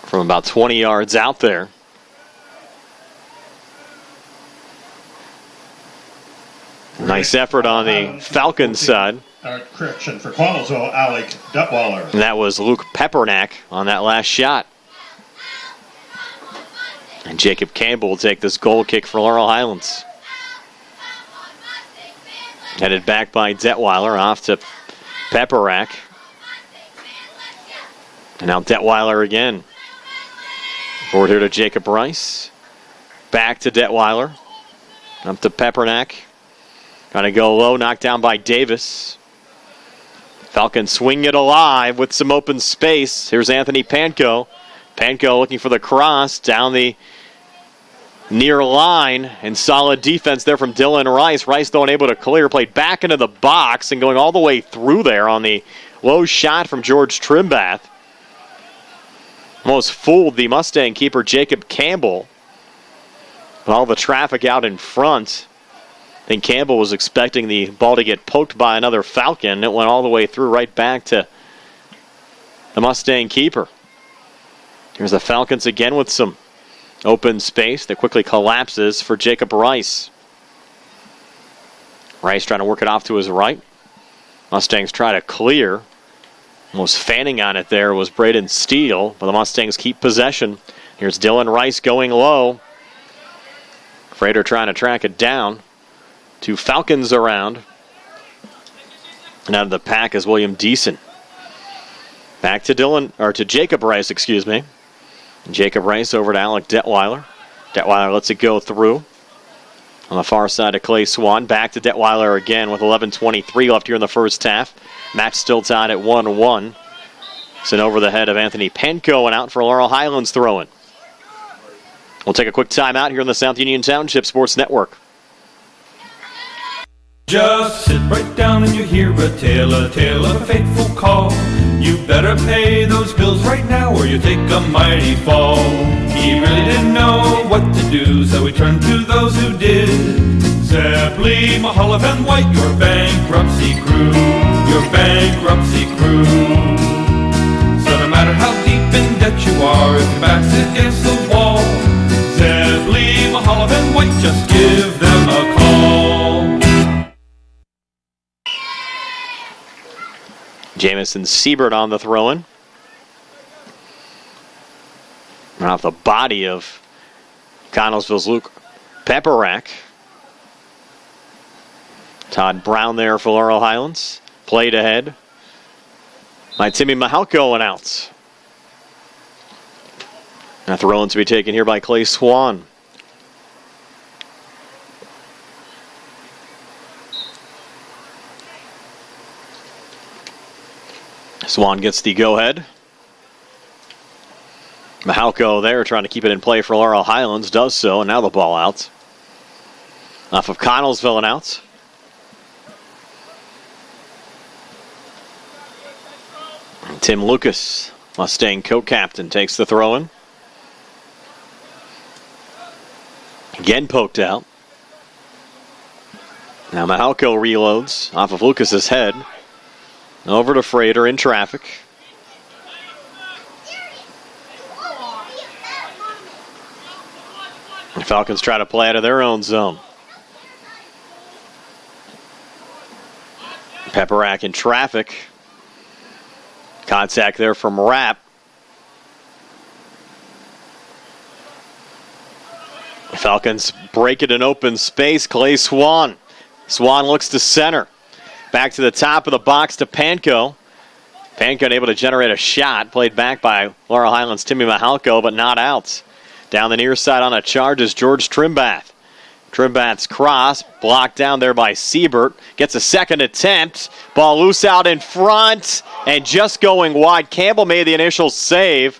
from about 20 yards out there. Nice effort on the Falcons side. Correction for Connellsville, Alec Detweiler. And that was Luke Peppernack on that last shot. And Jacob Campbell will take this goal kick for Laurel Highlands. Headed back by Detweiler, off to Peppernack. And now Detweiler again. Forward here to Jacob Rice. Back to Detweiler. Up to Peppernack. Trying to go low, knocked down by Davis. Falcons swing it alive with some open space. Here's Anthony Panko. Panko looking for the cross down the near line, and solid defense there from Dylan Rice. Rice, though, unable to clear, played back into the box and going all the way through there on the low shot from George Trimbath. Almost fooled the Mustang keeper, Jacob Campbell. With all the traffic out in front, I think Campbell was expecting the ball to get poked by another Falcon. It went all the way through right back to the Mustang keeper. Here's the Falcons again with some open space that quickly collapses for Jacob Rice. Rice trying to work it off to his right. Mustangs try to clear. Almost fanning on it there was Braden Steele, but the Mustangs keep possession. Here's Dylan Rice going low. Frater trying to track it down. Two Falcons around. And out of the pack is William Deason. Back to Jacob Rice, excuse me. Jacob Rice over to Alec Detweiler. Detweiler lets it go through. On the far side of Clay Swan. Back to Detweiler again with 11:23 left here in the first half. Match still tied at 1-1. Sent over the head of Anthony Panko and out for Laurel Highlands throwing. We'll take a quick timeout here in the South Union Township Sports Network. Just sit right down and you hear a tale of a fateful call. You better pay those bills right now or you take a mighty fall. He really didn't know what to do, so he turned to those who did. Zeppeli, Mahoney, and White, your bankruptcy crew, your bankruptcy crew. So no matter how deep in debt you are, if your back's against the wall, Zeppeli, Mahoney, and White, just give them a call. Jamison Siebert on the throw-in. And off the body of Connellsville's Luke Pepperack. Todd Brown there for Laurel Highlands. Played ahead by Timmy Mahalko and out. A throw-in to be taken here by Clay Swan. Swan gets the go-ahead. Mahalko there trying to keep it in play for Laurel Highlands. Does so, and now the ball out. Off of Connellsville and out. Tim Lucas, Mustang co-captain, takes the throw-in. Again poked out. Now Mahalko reloads off of Lucas's head. Over to Frater in traffic. The Falcons try to play out of their own zone. Pepperack in traffic. Contact there from Rapp. The Falcons break it in open space. Clay Swan. Swan looks to center. Back to the top of the box to Panko. Panko unable to generate a shot. Played back by Laurel Highlands' Timmy Mahalko, but not out. Down the near side on a charge is George Trimbath. Trimbath's cross, blocked down there by Siebert. Gets a second attempt. Ball loose out in front, and just going wide. Campbell made the initial save.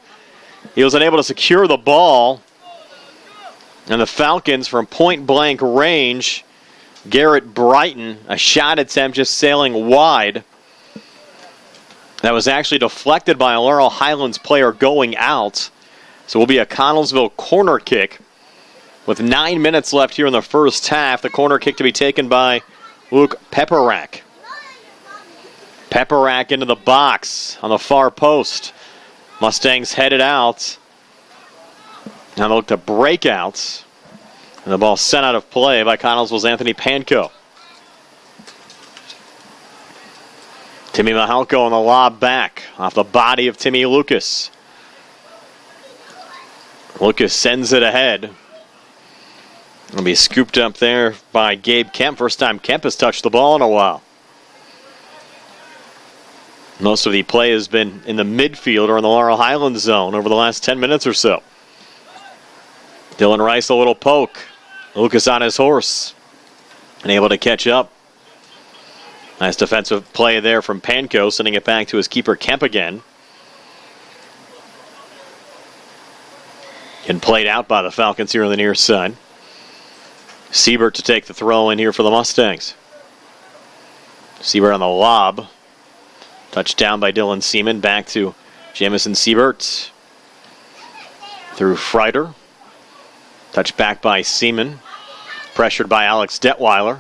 He was unable to secure the ball. And the Falcons, from point-blank range, Garrett Brighton, a shot attempt just sailing wide. That was actually deflected by a Laurel Highlands player going out. So it will be a Connellsville corner kick. With 9 minutes left here in the first half, the corner kick to be taken by Luke Pepperack. Pepperack into the box on the far post. Mustangs headed out. Now they look to break out. And the ball sent out of play by Connellsville's Anthony Panko. Timmy Mahalko on the lob back off the body of Timmy Lucas. Lucas sends it ahead. It'll be scooped up there by Gabe Kemp. First time Kemp has touched the ball in a while. Most of the play has been in the midfield or in the Laurel Highlands zone over the last 10 minutes or so. Dylan Rice a little poke. Lucas on his horse. And able to catch up. Nice defensive play there from Panko, sending it back to his keeper Kemp again. And played out by the Falcons here on the near side. Siebert to take the throw in here for the Mustangs. Siebert on the lob. Touchdown by Dylan Seaman. Back to Jamison Siebert. Through Freider. Touch back by Seaman. Pressured by Alex Detweiler.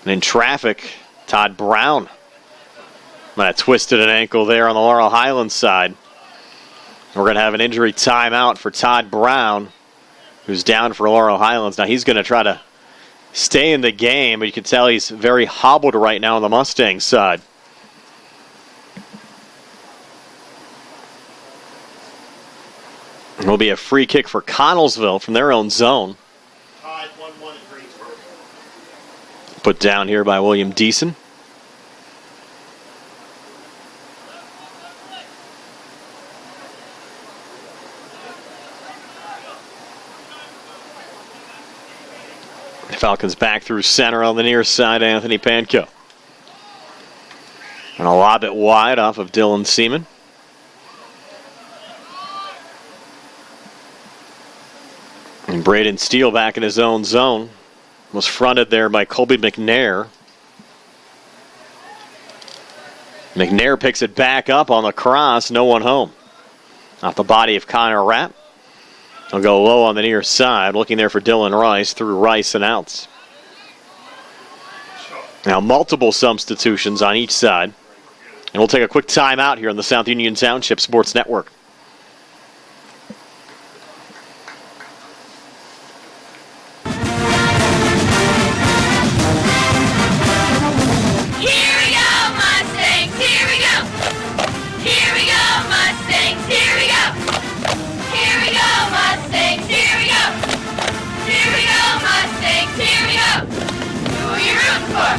And in traffic, Todd Brown. Might have twisted an ankle there on the Laurel Highlands side. We're going to have an injury timeout for Todd Brown, who's down for Laurel Highlands. Now he's going to try to stay in the game, but you can tell he's very hobbled right now on the Mustangs side. It will be a free kick for Connellsville from their own zone. Tied 1-1 at Greensburg. Put down here by William Deason. Falcons back through center on the near side, Anthony Panko. And a lob it wide off of Dylan Seaman. And Braden Steele back in his own zone. Was fronted there by Colby McNair. McNair picks it back up on the cross, no one home. Off the body of Connor Rapp. He'll go low on the near side, looking there for Dylan Rice through Rice and outs. Now multiple substitutions on each side. And we'll take a quick timeout here on the South Union Township Sports Network. Here we go, Mustangs! Here we go! Here we go, Mustangs! Here we go! Here we go, Mustangs! Here we go! Here we go, Mustangs! Here we go! Who are you rooting for?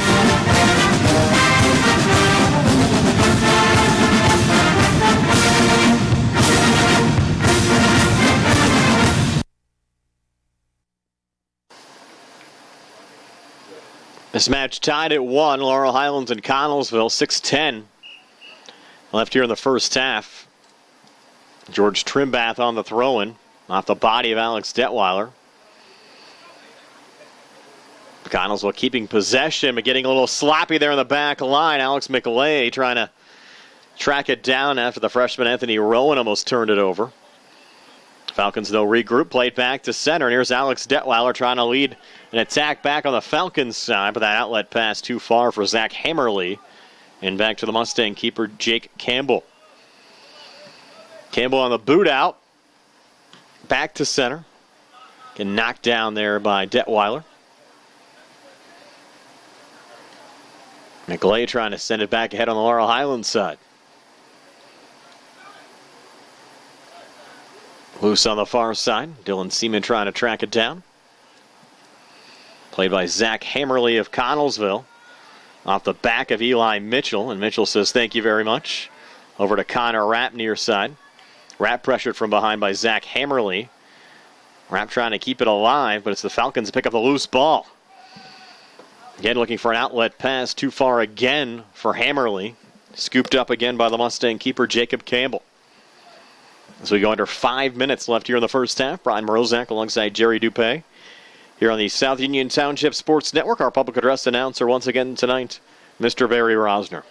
This match tied at 1. Laurel Highlands and Connellsville, 6:10 left here in the first half. George Trimbath on the throw-in off the body of Alex Detweiler. Connellsville keeping possession, but getting a little sloppy there in the back line. Alex McLay trying to track it down after the freshman Anthony Rowan almost turned it over. Falcons, though, regroup, played back to center. And here's Alex Detweiler trying to lead an attack back on the Falcons side, but that outlet pass too far for Zach Hammerly. And back to the Mustang keeper, Jake Campbell. Campbell on the boot out. Back to center. Get knocked down there by Detweiler. McLay trying to send it back ahead on the Laurel Highlands side. Loose on the far side. Dylan Seaman trying to track it down. Played by Zach Hammerly of Connellsville. Off the back of Eli Mitchell. And Mitchell says thank you very much. Over to Connor Rapp near side. Rapp pressured from behind by Zach Hammerly. Rapp trying to keep it alive, but it's the Falcons pick up the loose ball. Again looking for an outlet pass. Too far again for Hammerly. Scooped up again by the Mustang keeper Jacob Campbell. As we go under 5 minutes left here in the first half, Brian Morozak alongside Jerry Dupé. Here on the South Union Township Sports Network, our public address announcer once again tonight, Mr. Barry Rosner.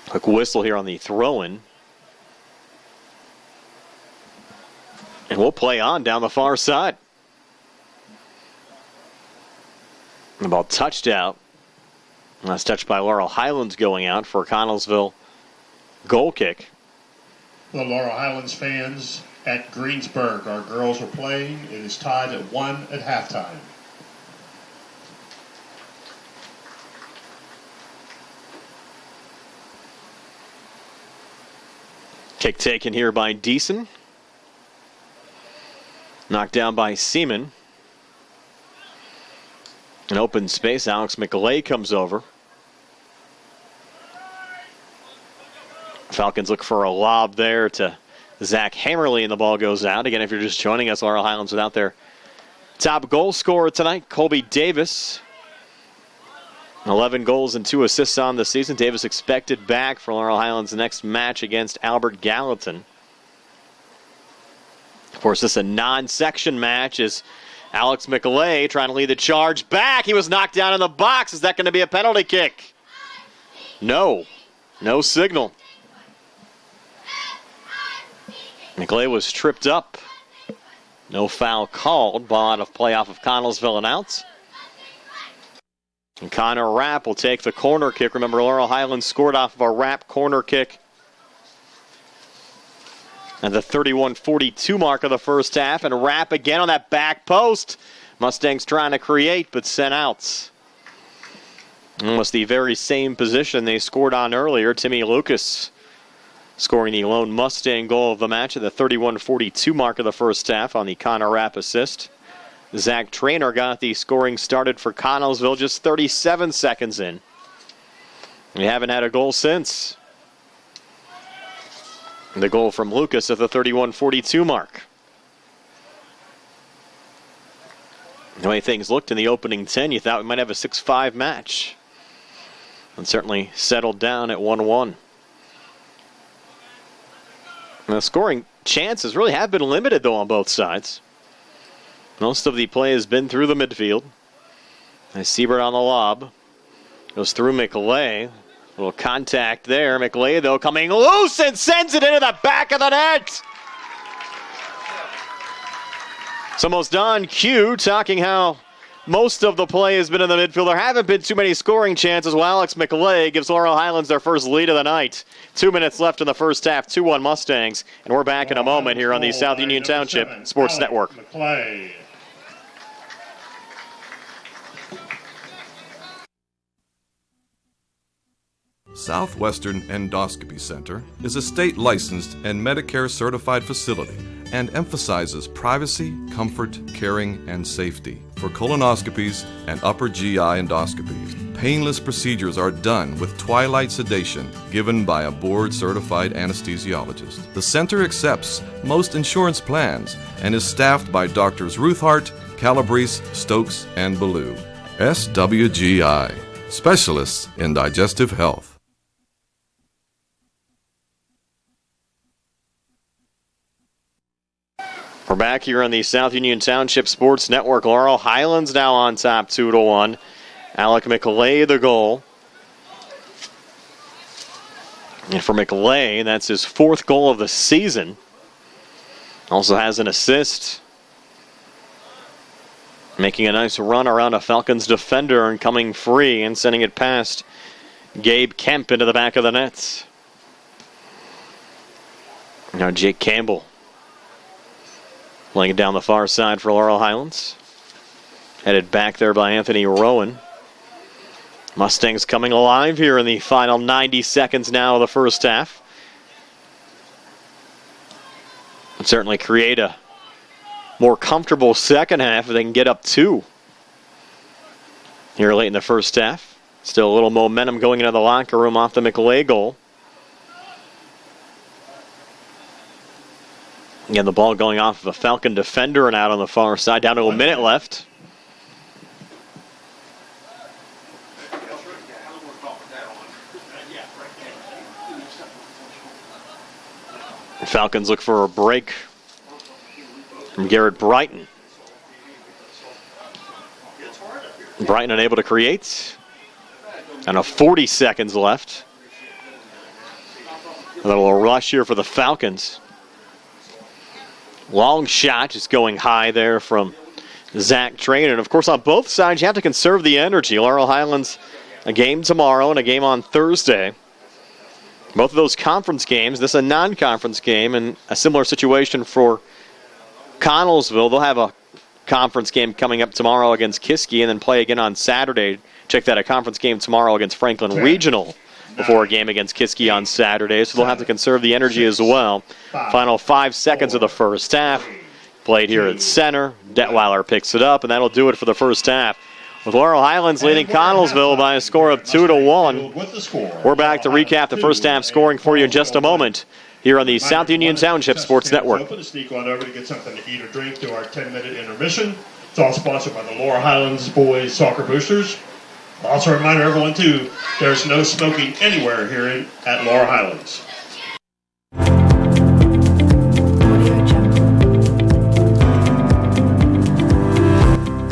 Quick whistle here on the throw-in. And we'll play on down the far side. The ball touched out. That's touched by Laurel Highlands going out for a Connellsville goal kick. The Laurel Highlands fans at Greensburg. Our girls are playing. It is tied at 1 at halftime. Kick taken here by Deason. Knocked down by Seaman. An open space. Alex McLay comes over. Falcons look for a lob there to Zach Hammerly, and the ball goes out. Again, if you're just joining us, Laurel Highlands without their top goal scorer tonight, Colby Davis. 11 goals and 2 assists on the season. Davis expected back for Laurel Highlands' next match against Albert Gallatin. Of course, this is a non-section match as Alex McLay trying to lead the charge back. He was knocked down in the box. Is that going to be a penalty kick? No. No signal. McLay was tripped up. No foul called. Ball out of play off of Connellsville and out. And Connor Rapp will take the corner kick. Remember, Laurel Highlands scored off of a Rapp corner kick at the 31-42 mark of the first half. And Rapp again on that back post. Mustangs trying to create, but sent out. Almost the very same position they scored on earlier. Timmy Lucas scoring the lone Mustang goal of the match at the 31-42 mark of the first half on the Connor Rapp assist. Zach Traynor got the scoring started for Connellsville just 37 seconds in. We haven't had a goal since. The goal from Lucas at the 31-42 mark. The way things looked in the opening 10, you thought we might have a 6-5 match. And certainly settled down at 1-1. The scoring chances really have been limited, though, on both sides. Most of the play has been through the midfield. Nice Siebert on the lob. Goes through McLay. A little contact there. McLay, though, coming loose and sends it into the back of the net. It's almost done. Q talking how most of the play has been in the midfield. There haven't been too many scoring chances. Well, Alex McLay gives Laurel Highlands their first lead of the night. 2 minutes left in the first half. 2-1 Mustangs. And we're back in a moment here on the South Union Township Sports Network. McLay. Southwestern Endoscopy Center is a state-licensed and Medicare-certified facility and emphasizes privacy, comfort, caring, and safety for colonoscopies and upper GI endoscopies. Painless procedures are done with twilight sedation given by a board-certified anesthesiologist. The center accepts most insurance plans and is staffed by Doctors Ruthhart, Calabrese, Stokes, and Ballou. SWGI, specialists in digestive health. We're back here on the South Union Township Sports Network. Laurel Highlands now on top 2-1. Alec McLay the goal. And for McLay, that's his 4th goal of the season. Also has an assist. Making a nice run around a Falcons defender and coming free and sending it past Gabe Kemp into the back of the net. Now Jake Campbell laying it down the far side for Laurel Highlands. Headed back there by Anthony Rowan. Mustangs coming alive here in the final 90 seconds now of the first half. Would certainly create a more comfortable second half if they can get up 2 here late in the first half. Still a little momentum going into the locker room off the McLay goal. Again, the ball going off of a Falcon defender and out on the far side. Down to a minute left. The Falcons look for a break from Garrett Brighton. Brighton unable to create. And 40 seconds left. A little rush here for the Falcons. Long shot just going high there from Zach Traynor. And, of course, on both sides, you have to conserve the energy. Laurel Highlands, a game tomorrow and a game on Thursday. Both of those conference games. This is a non-conference game, and a similar situation for Connellsville. They'll have a conference game coming up tomorrow against Kiski and then play again on Saturday. Check that, a conference game tomorrow against Franklin Regional before a game against Kiski on Saturday. So they'll have to conserve the energy as well. Final 5 seconds of the first half. Played here at center. Detweiler picks it up, and that'll do it for the first half. With Laurel Highlands leading Connellsville by a score of 2-1. We're back to recap the first half scoring for you in just a moment here on the South Union Township Sports Network. Open to sneak on over to get something to eat or drink to our 10-minute intermission. It's all sponsored by the Laurel Highlands Boys Soccer Boosters. Also a reminder everyone too, there's no smoking anywhere here at Laurel Highlands.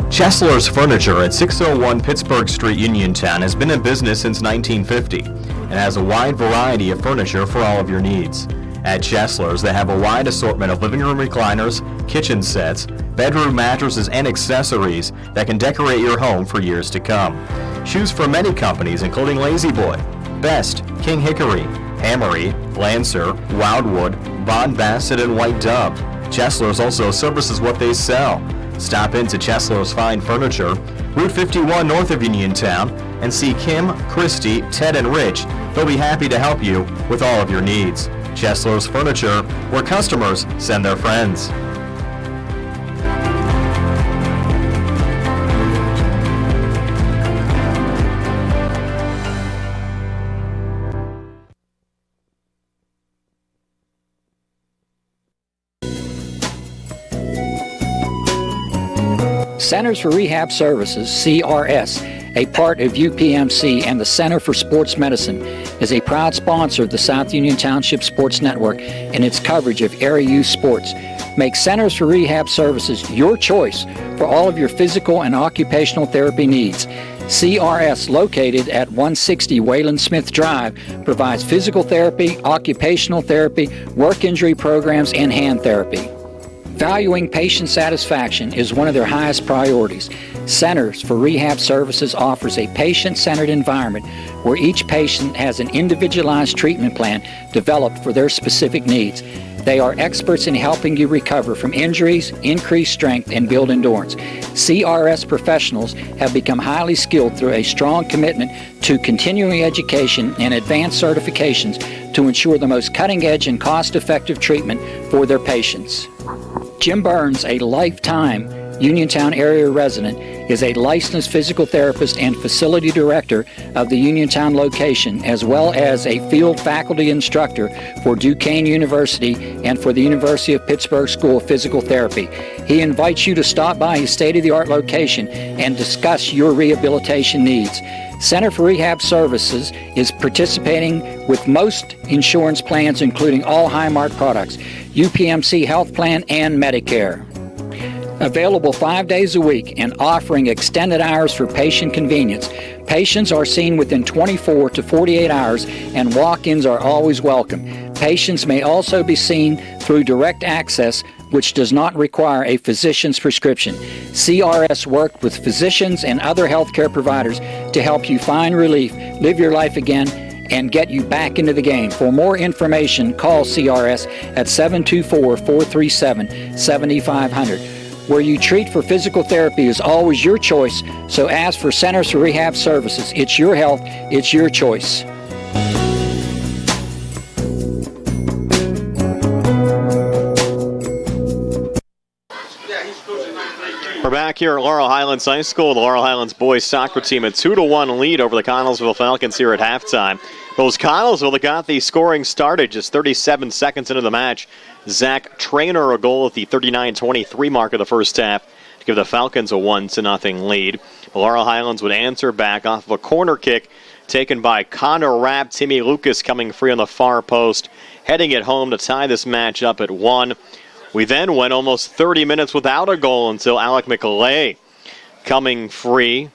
Chesler's Furniture at 601 Pittsburgh Street, Uniontown has been in business since 1950 and has a wide variety of furniture for all of your needs. At Chesler's, they have a wide assortment of living room recliners, kitchen sets, bedroom mattresses, and accessories that can decorate your home for years to come. Choose from many companies including Lazy Boy, Best, King Hickory, Hammery, Lancer, Wildwood, Von Bassett, and White Dove. Chesler's also services what they sell. Stop into Chesler's Fine Furniture, Route 51 north of Uniontown, and see Kim, Christy, Ted, and Rich. They'll be happy to help you with all of your needs. Chesler's Furniture, where customers send their friends. Centers for Rehab Services, CRS, a part of UPMC and the Center for Sports Medicine, is a proud sponsor of the South Union Township Sports Network and its coverage of area youth sports. Make Centers for Rehab Services your choice for all of your physical and occupational therapy needs. CRS, located at 160 Wayland Smith Drive, provides physical therapy, occupational therapy, work injury programs, and hand therapy. Valuing patient satisfaction is one of their highest priorities. Centers for Rehab Services offers a patient-centered environment where each patient has an individualized treatment plan developed for their specific needs. They are experts in helping you recover from injuries, increase strength, and build endurance. CRS professionals have become highly skilled through a strong commitment to continuing education and advanced certifications to ensure the most cutting-edge and cost-effective treatment for their patients. Jim Burns, a lifetime Uniontown area resident, is a licensed physical therapist and facility director of the Uniontown location, as well as a field faculty instructor for Duquesne University and for the University of Pittsburgh School of Physical Therapy. He invites you to stop by his state-of-the-art location and discuss your rehabilitation needs. Center for Rehab Services is participating with most insurance plans, including all Highmark products, UPMC Health Plan, and Medicare. Available 5 days a week and offering extended hours for patient convenience. Patients are seen within 24 to 48 hours and walk-ins are always welcome. Patients may also be seen through direct access, which does not require a physician's prescription. CRS worked with physicians and other healthcare providers to help you find relief, live your life again, and get you back into the game. For more information, call CRS at 724-437-7500. Where you treat for physical therapy is always your choice, so ask for Centers for Rehab Services. It's your health, it's your choice. We're back here at Laurel Highlands High School. The Laurel Highlands boys soccer team a 2-1 lead over the Connellsville Falcons here at halftime. It was Connellsville that got the scoring started just 37 seconds into the match. Zach Traynor a goal at the 39-23 mark of the first half to give the Falcons a 1-0 lead. The Laurel Highlands would answer back off of a corner kick taken by Connor Rapp. Timmy Lucas coming free on the far post, heading it home to tie this match up at 1. We then went almost 30 minutes without a goal until Alec McLay coming free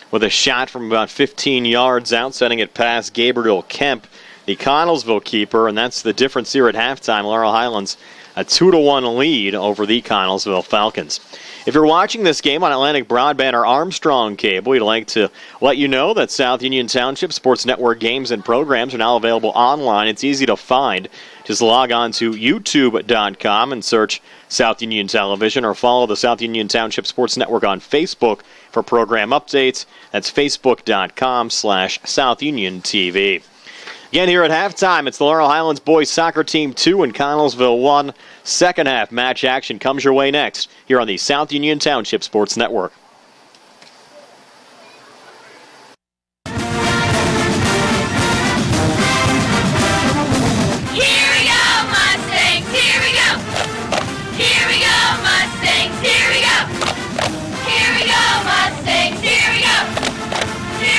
with a shot from about 15 yards out, sending it past Gabriel Kemp, the Connellsville keeper, and that's the difference here at halftime. Laurel Highlands a 2-1 lead over the Connellsville Falcons. If you're watching this game on Atlantic Broadband or Armstrong Cable, we'd like to let you know that South Union Township Sports Network games and programs are now available online. It's easy to find. Just log on to youtube.com and search South Union Television, or follow the South Union Township Sports Network on Facebook for program updates. That's facebook.com/South Union TV. Again, here at halftime, it's the Laurel Highlands boys soccer team 2 and Connellsville 1. Second half match action comes your way next here on the South Union Township Sports Network. Here we go, Mustangs! Here we go! Here we go, Mustangs! Here we go! Here we go, Mustangs! Here we go! Here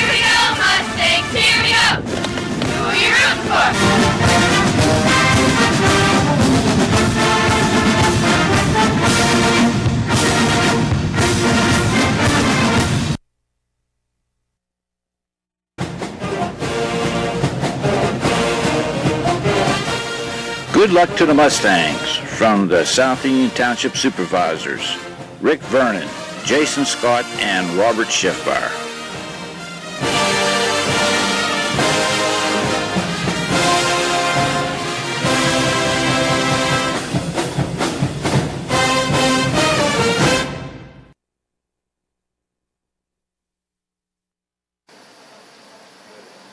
Good luck to the Mustangs from the South Union Township Supervisors, Rick Vernon, Jason Scott, and Robert Schiffbauer.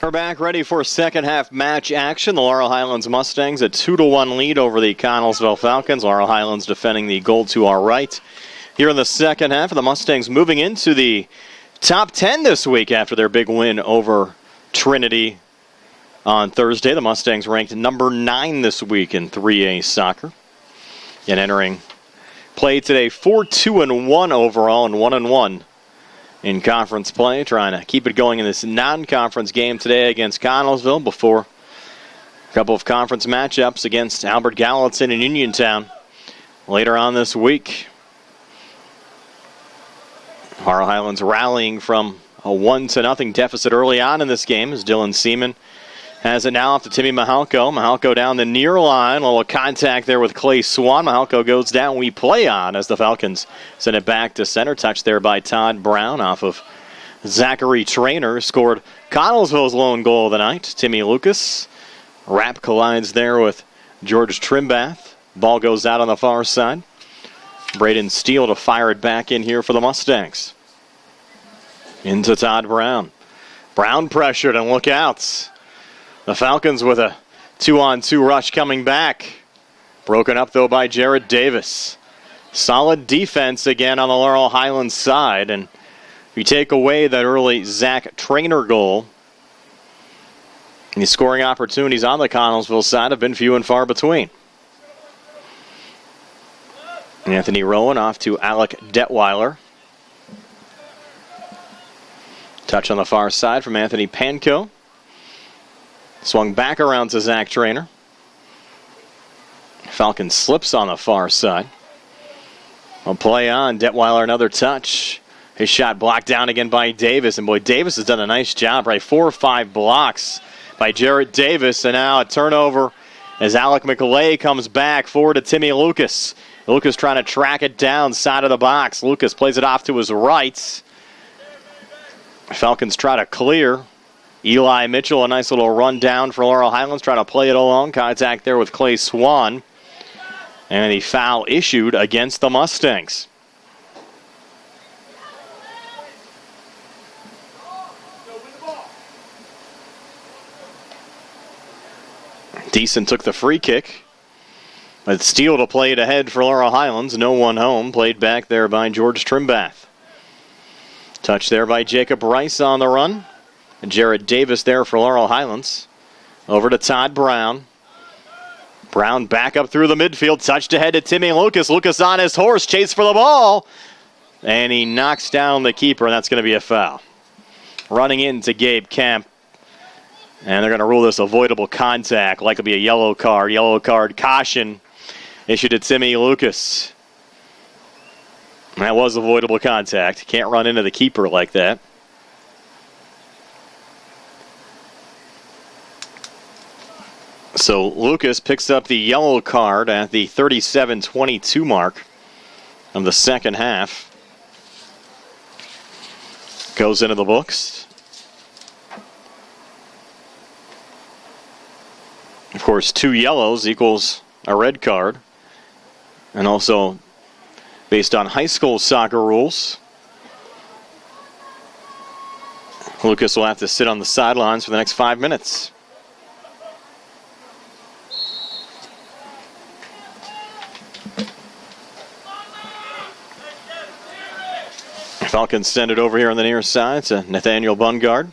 We're back ready for second half match action. The Laurel Highlands Mustangs a 2-1 lead over the Connellsville Falcons. Laurel Highlands defending the goal to our right. Here in the second half, the Mustangs moving into the top 10 this week after their big win over Trinity on Thursday. The Mustangs ranked number 9 this week in 3A soccer. And entering play today 4-2-1 overall and 1-1 in conference play, trying to keep it going in this non-conference game today against Connellsville before a couple of conference matchups against Albert Gallatin and Uniontown later on this week. Laurel Highlands rallying from a 1-0 deficit early on in this game as Dylan Seaman has it now off to Timmy Mahalko. Mahalko down the near line. A little contact there with Clay Swan. Mahalko goes down. We play on as the Falcons send it back to center. Touch there by Todd Brown off of Zachary Traynor. Scored Connellsville's lone goal of the night. Timmy Lucas. Rap collides there with George Trimbath. Ball goes out on the far side. Braden Steele to fire it back in here for the Mustangs. Into Todd Brown. Brown pressured and look out. The Falcons with a 2-on-2 rush coming back. Broken up, though, by Jared Davis. Solid defense again on the Laurel Highlands side. And if you take away that early Zach Traynor goal, the scoring opportunities on the Connellsville side have been few and far between. Anthony Rowan off to Alec Detweiler. Touch on the far side from Anthony Panko. Swung back around to Zach Traynor. Falcon slips on the far side. A play on. Detweiler another touch. His shot blocked down again by Davis. And boy, Davis has done a nice job, right? 4 or 5 blocks by Jared Davis. And now a turnover as Alec McLay comes back forward to Timmy Lucas. Lucas trying to track it down side of the box. Lucas plays it off to his right. Falcons try to clear. Eli Mitchell, a nice little run down for Laurel Highlands, trying to play it along. Contact there with Clay Swan. And a foul issued against the Mustangs. Deason took the free kick. But Steele to play it ahead for Laurel Highlands. No one home. Played back there by George Trimbath. Touch there by Jacob Rice on the run. And Jared Davis there for Laurel Highlands. Over to Todd Brown. Brown back up through the midfield. Touched ahead to Timmy Lucas. Lucas on his horse. Chase for the ball. And he knocks down the keeper, and that's going to be a foul. Running into Gabe Kemp. And they're going to rule this avoidable contact. Like it'll be a yellow card. Yellow card caution issued to Timmy Lucas. That was avoidable contact. Can't run into the keeper like that. So Lucas picks up the yellow card at the 37-22 mark of the second half. Goes into the books. Of course, 2 yellows equals a red card. And also, based on high school soccer rules, Lucas will have to sit on the sidelines for the next 5 minutes. Falcons send it over here on the near side to Nathaniel Bungard.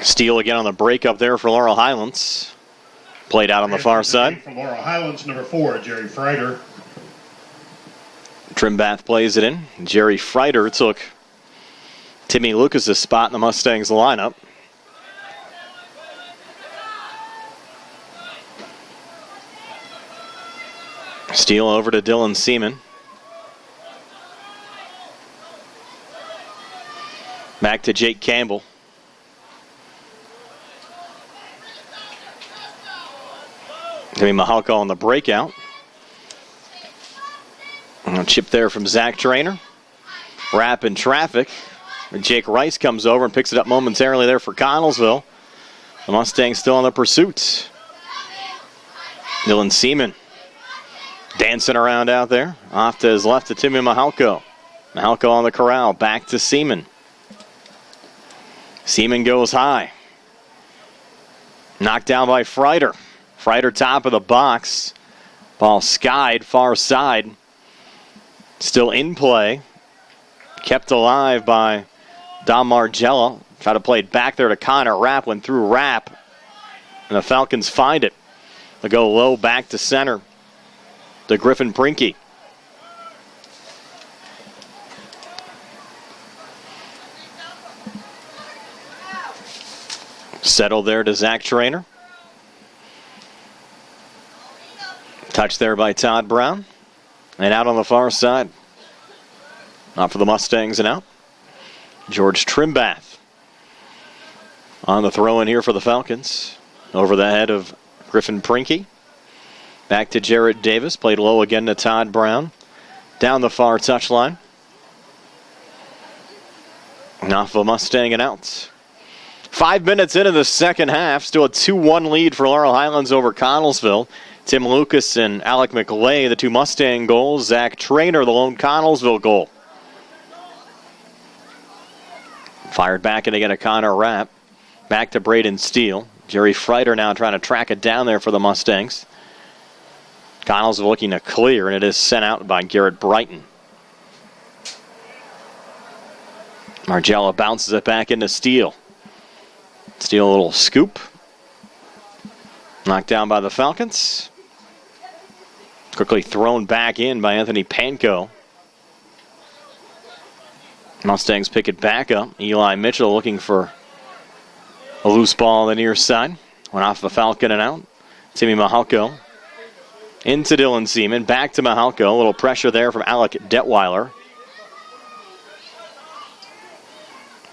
Steele again on the breakup there for Laurel Highlands. Played out on the far side. For Laurel Highlands, number 4, Jerry Freider. Trimbath plays it in. Jerry Freider took Timmy Lucas' spot in the Mustangs lineup. Steele over to Dylan Seaman. Back to Jake Campbell. Timmy Mahalko on the breakout. And a chip there from Zach Trainer. Wrap in traffic. And Jake Rice comes over and picks it up momentarily there for Connellsville. The Mustangs still on the pursuit. Dylan Seaman dancing around out there. Off to his left to Timmy Mahalko. Mahalko on the corral. Back to Seaman. Seaman goes high. Knocked down by Freider. Freider top of the box. Ball skied far side. Still in play. Kept alive by Dom Margella. Tried to play it back there to Connor Rapp. Went through Rapp. And the Falcons find it. They go low back to center. To Griffin Prinky. Settled there to Zach Trainer. Touch there by Todd Brown. And out on the far side. Not for the Mustangs and out. George Trimbath on the throw in here for the Falcons. Over the head of Griffin Prinky. Back to Jarrett Davis. Played low again to Todd Brown. Down the far touchline. And off of a Mustang and out. 5 minutes into the second half. Still a 2-1 lead for Laurel Highlands over Connellsville. Tim Lucas and Alec McLay, the two Mustang goals. Zach Trainer, the lone Connellsville goal. Fired back in again to Connor Rapp. Back to Braden Steele. Jerry Freider now trying to track it down there for the Mustangs. Connellsville looking to clear, and it is sent out by Garrett Brighton. Margella bounces it back into Steele. Steele a little scoop. Knocked down by the Falcons. Quickly thrown back in by Anthony Panko. Mustangs pick it back up. Eli Mitchell looking for a loose ball on the near side. Went off the Falcon and out. Timmy Mahalko. Into Dylan Seaman. Back to Mahalko. A little pressure there from Alec Detweiler.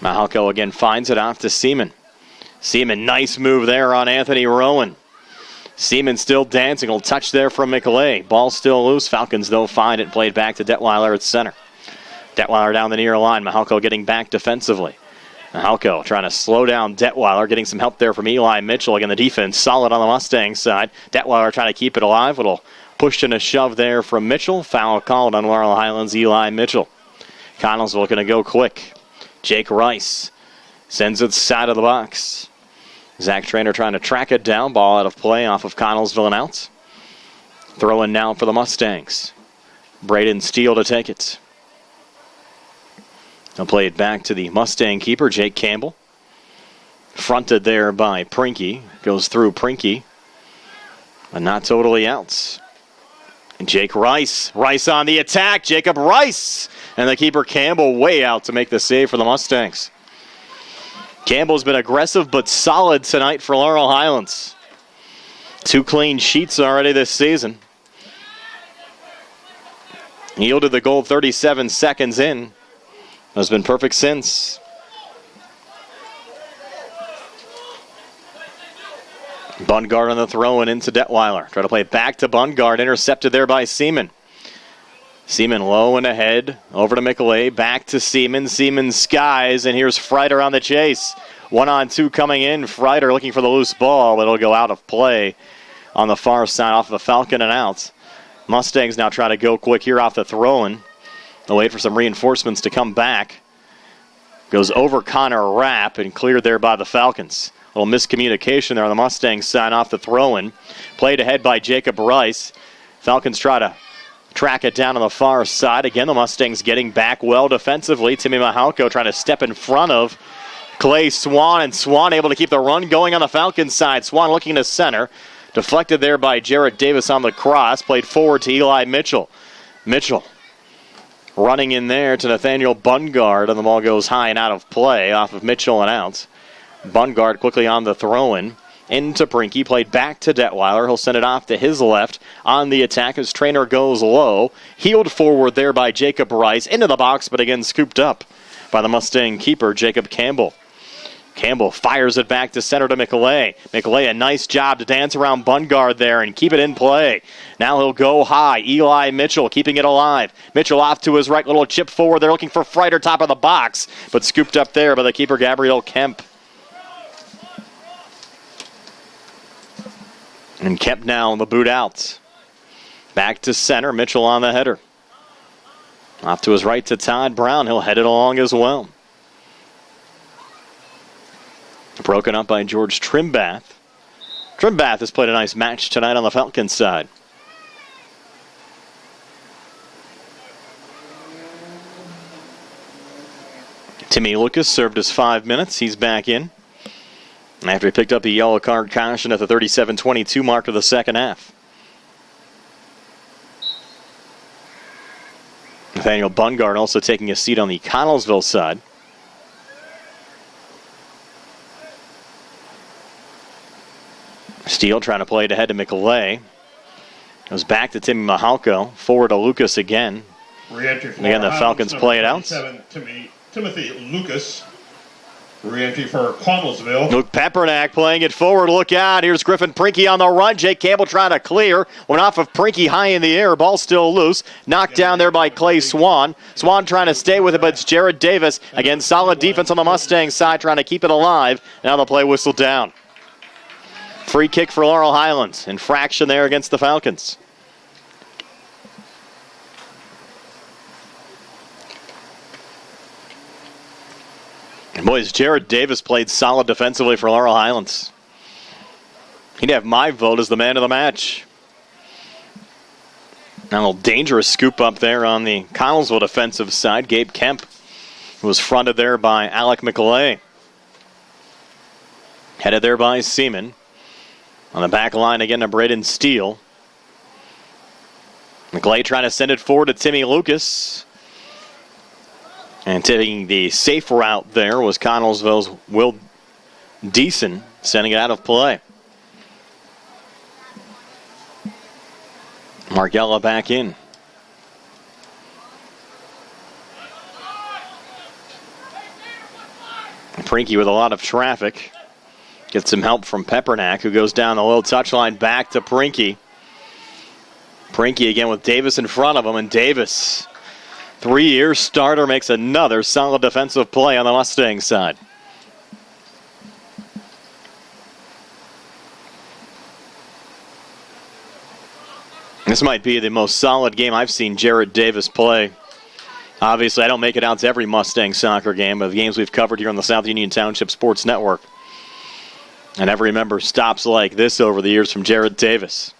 Mahalko again finds it off to Seaman. Seaman, nice move there on Anthony Rowan. Seaman still dancing. Will touch there from McLay. Ball still loose. Falcons, though, find it. Played back to Detweiler at center. Detweiler down the near line. Mahalko getting back defensively. Mahalko trying to slow down Detweiler. Getting some help there from Eli Mitchell. Again, the defense solid on the Mustang side. Detweiler trying to keep it alive. Little push and a shove there from Mitchell. Foul called on Laurel Highlands. Eli Mitchell. Connellsville going to go quick. Jake Rice sends it side of the box. Zach Trainer trying to track it down. Ball out of play off of Connellsville and out. Throw in now for the Mustangs. Braden Steele to take it. They'll play it back to the Mustang keeper, Jake Campbell. Fronted there by Prinky. Goes through Prinky. But not totally out. And Jake Rice. Rice on the attack. Jacob Rice. And the keeper Campbell way out to make the save for the Mustangs. Campbell's been aggressive but solid tonight for Laurel Highlands. 2 clean sheets already this season. He yielded the goal 37 seconds in. Has been perfect since. Bungard on the throw and into Detweiler. Try to play it back to Bungard. Intercepted there by Seaman. Seaman low and ahead. Over to McLay. Back to Seaman. Seaman skies. And here's Freider on the chase. 1-on-2 coming in. Freider looking for the loose ball. It'll go out of play on the far side off the Falcon and out. Mustangs now try to go quick here off the throw-in. They'll wait for some reinforcements to come back. Goes over Connor Rapp and cleared there by the Falcons. A little miscommunication there on the Mustangs side off the throw-in. Played ahead by Jacob Rice. Falcons try to track it down on the far side. Again, the Mustangs getting back well defensively. Timmy Mahalko trying to step in front of Clay Swan, and Swan able to keep the run going on the Falcons side. Swan looking to center. Deflected there by Jarrett Davis on the cross. Played forward to Eli Mitchell. Mitchell running in there to Nathaniel Bungard, and the ball goes high and out of play off of Mitchell and out. Bungard quickly on the throw-in. Into Prinky, played back to Detweiler. He'll send it off to his left on the attack as Trainer goes low. Heeled forward there by Jacob Rice. Into the box, but again scooped up by the Mustang keeper, Jacob Campbell. Campbell fires it back to center to McLay. McLay, a nice job to dance around Bungard there and keep it in play. Now he'll go high. Eli Mitchell keeping it alive. Mitchell off to his right, little chip forward. They're looking for Freiter, top of the box, but scooped up there by the keeper, Gabrielle Kemp. And Kemp now on the boot out. Back to center, Mitchell on the header. Off to his right to Todd Brown. He'll head it along as well. Broken up by George Trimbath. Trimbath has played a nice match tonight on the Falcons side. Timmy Lucas served us 5 minutes. He's back in after he picked up the yellow card caution at the 37-22 mark of the second half. Nathaniel Bungard also taking a seat on the Connellsville side. Steele trying to play it ahead to McLay. Goes back to Timmy Mahalko. Forward to Lucas again. Again, the Falcons play it out. Timothy Lucas. Re-entry for Connellsville. Luke Peppernack playing it forward. Look out. Here's Griffin Prinky on the run. Jake Campbell trying to clear. Went off of Prinky high in the air. Ball still loose. Knocked down there by Clay Swan. Swan trying to stay with it, but it's Jared Davis. Again, solid defense on the Mustangs side trying to keep it alive. Now the play whistled down. Free kick for Laurel Highlands. Infraction there against the Falcons. And boys, Jared Davis played solid defensively for Laurel Highlands. He'd have my vote as the man of the match. Now a little dangerous scoop up there on the Connellsville defensive side. Gabe Kemp was fronted there by Alec McLay. Headed there by Seaman. On the back line again to Braden Steele. McLay trying to send it forward to Timmy Lucas. And taking the safe route there was Connellsville's Will Deason, sending it out of play. Margella back in. Prinky with a lot of traffic. Gets some help from Peppernack, who goes down the low touchline back to Prinky. Prinky again with Davis in front of him, and Davis, 3-year starter, makes another solid defensive play on the Mustang side. This might be the most solid game I've seen Jared Davis play. Obviously, I don't make it out to every Mustang soccer game, but the games we've covered here on the South Union Township Sports Network. I never remember stops like this over the years from Jared Davis.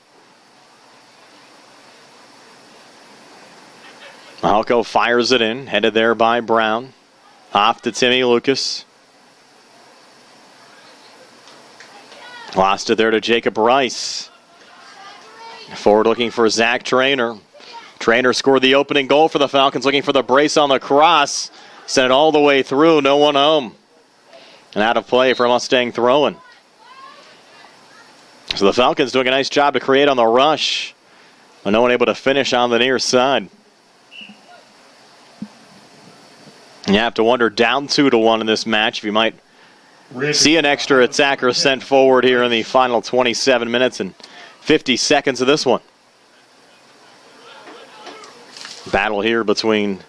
Mahalko fires it in, headed there by Brown. Off to Timmy Lucas. Lost it there to Jacob Rice. Forward looking for Zach Trainer. Trainer scored the opening goal for the Falcons, looking for the brace on the cross. Sent it all the way through, no one home. And out of play for Mustang throwing. So the Falcons doing a nice job to create on the rush, but no one able to finish on the near side. You have to wonder, down 2-1 in this match, if you might see an extra attacker sent forward here in the final 27 minutes and 50 seconds of this one. Battle here between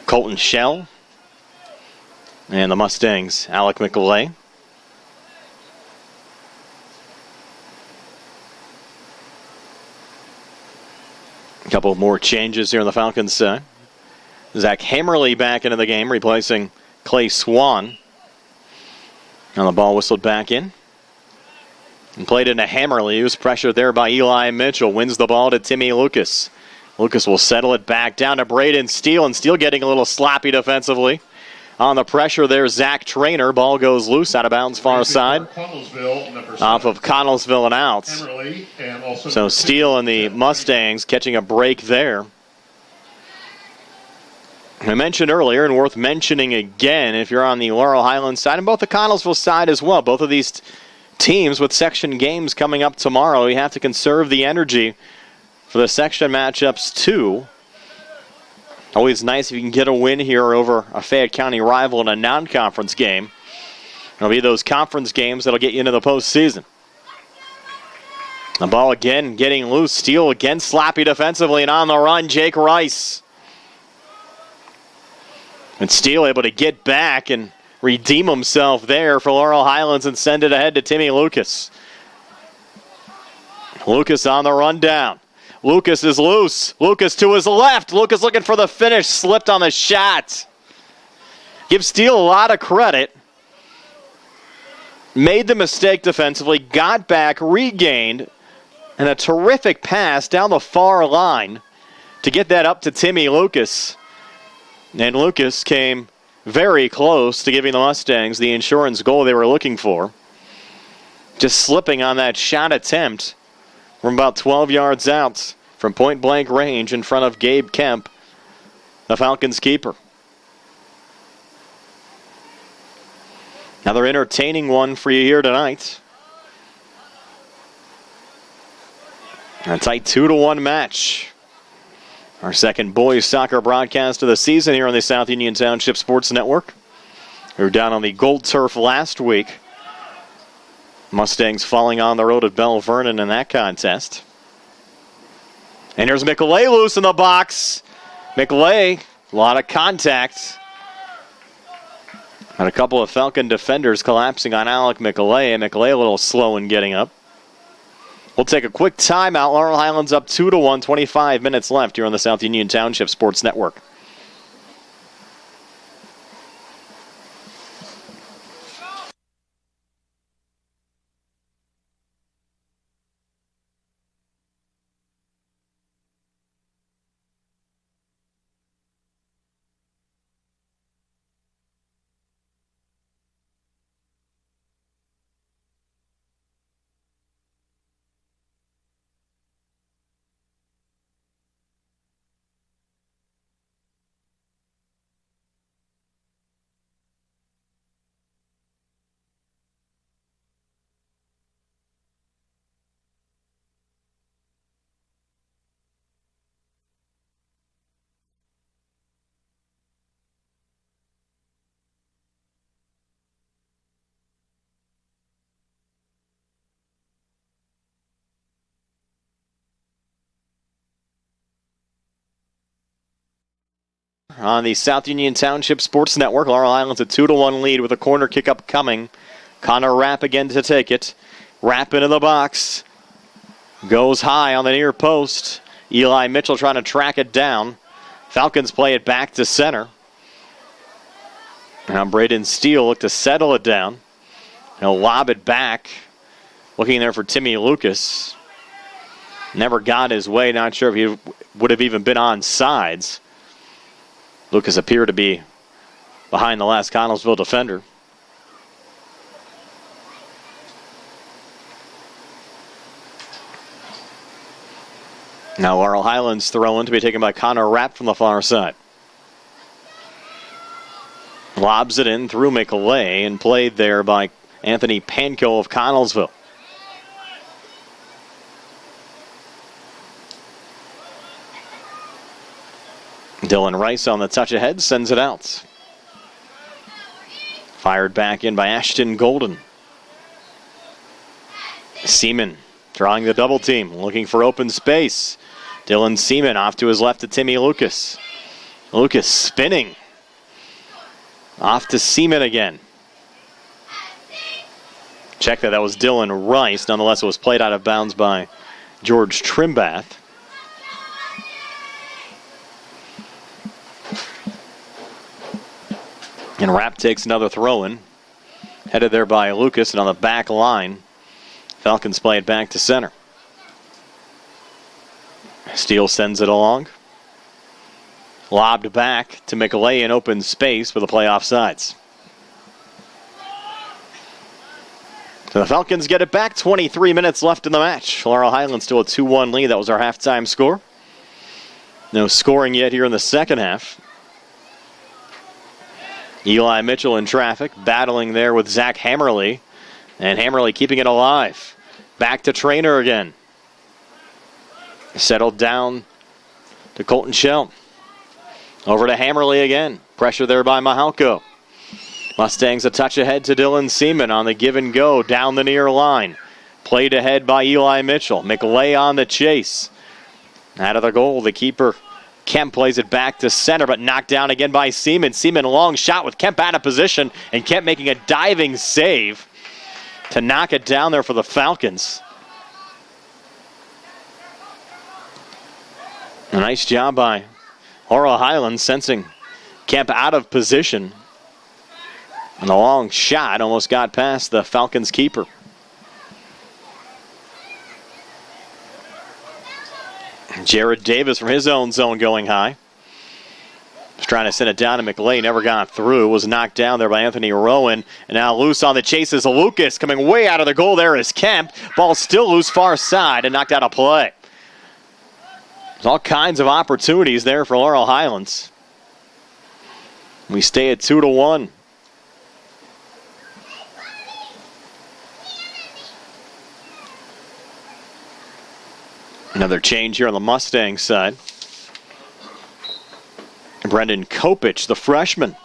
Colton Shell and the Mustangs' Alec McLay. A couple more changes here on the Falcons side. Zach Hammerly back into the game, replacing Clay Swan. And the ball whistled back in. And played into Hammerly, who's pressured there by Eli Mitchell. Wins the ball to Timmy Lucas. Lucas will settle it back down to Braden Steele, and Steele getting a little sloppy defensively. On the pressure there, Zach Trainer. Ball goes loose out of bounds far side. Off of Connellsville and out. So Steele and the Mustangs catching a break there. I mentioned earlier, and worth mentioning again, if you're on the Laurel Highlands side and both the Connellsville side as well, both of these teams with section games coming up tomorrow, you have to conserve the energy for the section matchups too. Always nice if you can get a win here over a Fayette County rival in a non-conference game. It'll be those conference games that'll get you into the postseason. The ball again getting loose. Steele again sloppy defensively and on the run, Jake Rice. And Steele able to get back and redeem himself there for Laurel Highlands and send it ahead to Timmy Lucas. Lucas on the run down. Lucas is loose. Lucas to his left. Lucas looking for the finish. Slipped on the shot. Give Steele a lot of credit. Made the mistake defensively. Got back. Regained. And a terrific pass down the far line to get that up to Timmy Lucas. And Lucas came very close to giving the Mustangs the insurance goal they were looking for. Just slipping on that shot attempt from about 12 yards out from point-blank range in front of Gabe Kemp, the Falcons' keeper. Another entertaining one for you here tonight. A tight 2-1 match. Our second boys soccer broadcast of the season here on the South Union Township Sports Network. We were down on the gold turf last week. Mustangs falling on the road at Vernon in that contest. And here's McLay loose in the box. McLay, a lot of contact. And a couple of Falcon defenders collapsing on Alec McLay. And McLay a little slow in getting up. We'll take a quick timeout. Laurel Highlands up 2-1, 25 minutes left here on the South Union Township Sports Network. On the South Union Township Sports Network, Laurel Highlands a 2-1 lead with a corner kick up coming. Connor Rapp again to take it. Rapp into the box. Goes high on the near post. Eli Mitchell trying to track it down. Falcons play it back to center. Now Braden Steele look to settle it down. He'll lob it back. Looking there for Timmy Lucas. Never got his way. Not sure if he would have even been on sides. Lucas appeared to be behind the last Connellsville defender. Now Laurel Highlands throw in to be taken by Connor Rapp from the far side. Lobs it in through McLay and played there by Anthony Panko of Connellsville. Dylan Rice on the touch ahead, sends it out. Fired back in by Ashton Golden. Seaman drawing the double team, looking for open space. Dylan Seaman off to his left to Timmy Lucas. Lucas spinning. Off to Seaman again. Check that was Dylan Rice. Nonetheless, it was played out of bounds by George Trimbath. And Rapp takes another throw in. Headed there by Lucas and on the back line. Falcons play it back to center. Steele sends it along. Lobbed back to McLay in open space for the play offsides. So the Falcons get it back. 23 minutes left in the match. Laurel Highlands still a 2-1 lead. That was our halftime score. No scoring yet here in the second half. Eli Mitchell in traffic, battling there with Zach Hammerly. And Hammerly keeping it alive. Back to Trainer again. Settled down to Colton Shell. Over to Hammerly again. Pressure there by Mahalko. Mustangs a touch ahead to Dylan Seaman on the give and go down the near line. Played ahead by Eli Mitchell. McLay on the chase. Out of the goal, the keeper Kemp plays it back to center, but knocked down again by Seaman. Seaman long shot with Kemp out of position, and Kemp making a diving save to knock it down there for the Falcons. A nice job by Laurel Highlands, sensing Kemp out of position. And the long shot almost got past the Falcons keeper. Jared Davis from his own zone going high. Was trying to send it down to McLean, never got through. Was knocked down there by Anthony Rowan. And now loose on the chase is Lucas. Coming way out of the goal there is Kemp. Ball still loose far side and knocked out of play. There's all kinds of opportunities there for Laurel Highlands. We stay at 2-1. Another change here on the Mustang side. Brendan Kopich, the freshman,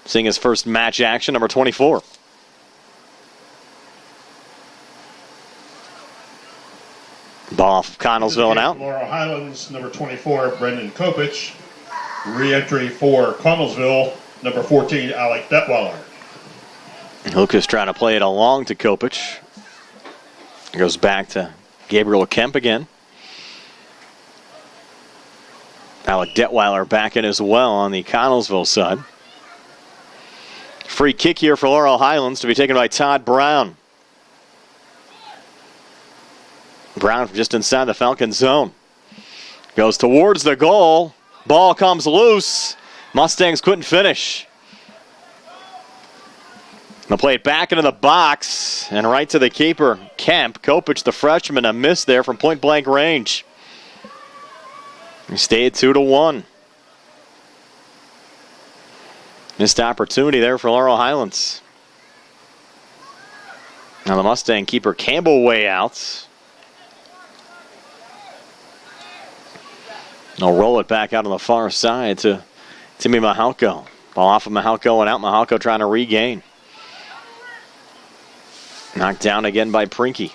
seeing his first match action, number 24. Ball off Connellsville and out. Laurel Highlands, number 24, Brendan Kopich. Re-entry for Connellsville, number 14, Alec Detweiler. Lucas trying to play it along to Kopich. Goes back to Gabriel Kemp again. Alec Detweiler back in as well on the Connellsville side. Free kick here for Laurel Highlands to be taken by Todd Brown. Brown from just inside the Falcon zone. Goes towards the goal. Ball comes loose. Mustangs couldn't finish. They'll play it back into the box and right to the keeper, Kemp. Kopich, the freshman, a miss there from point-blank range. We stay at 2-1. Missed opportunity there for Laurel Highlands. Now the Mustang keeper Campbell way out. They'll roll it back out on the far side to Timmy Mahalko. Ball off of Mahalko and out. Mahalko trying to regain. Knocked down again by Prinky.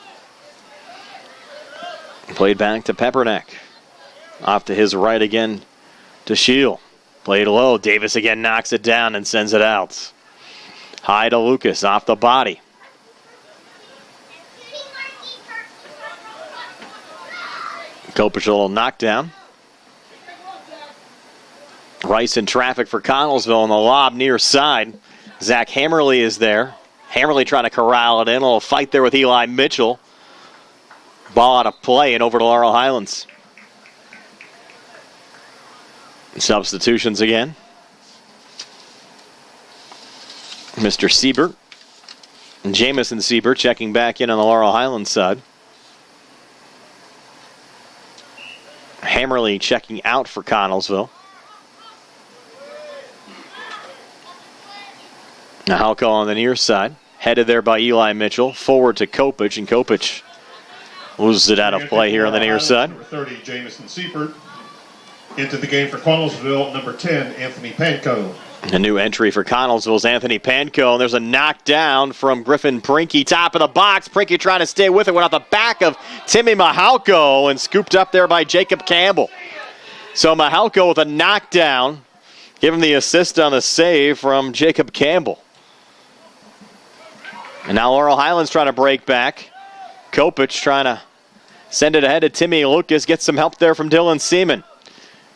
Played back to Pepperneck. Off to his right again to Shield. Played low. Davis again knocks it down and sends it out. High to Lucas off the body. Kopich a little knockdown. Rice in traffic for Connellsville on the lob near side. Zach Hammerly is there. Hammerly trying to corral it in. A little fight there with Eli Mitchell. Ball out of play and over to Laurel Highlands. Substitutions again. Mr. Siebert and Jamison Siebert checking back in on the Laurel Highlands side. Hammerly checking out for Connellsville. Mahalko on the near side. Headed there by Eli Mitchell. Forward to Kopich, and Kopich loses it out of play here on the near side. Number 30, Jamison Siebert. Into the game for Connellsville, number 10, Anthony Panko. A new entry for Connellsville's Anthony Panko. And there's a knockdown from Griffin Prinky. Top of the box. Prinky trying to stay with it. Went off the back of Timmy Mahalko and scooped up there by Jacob Campbell. So Mahalko with a knockdown. Give him the assist on the save from Jacob Campbell. And now Laurel Highlands trying to break back. Kopich trying to send it ahead to Timmy Lucas. Gets some help there from Dylan Seaman.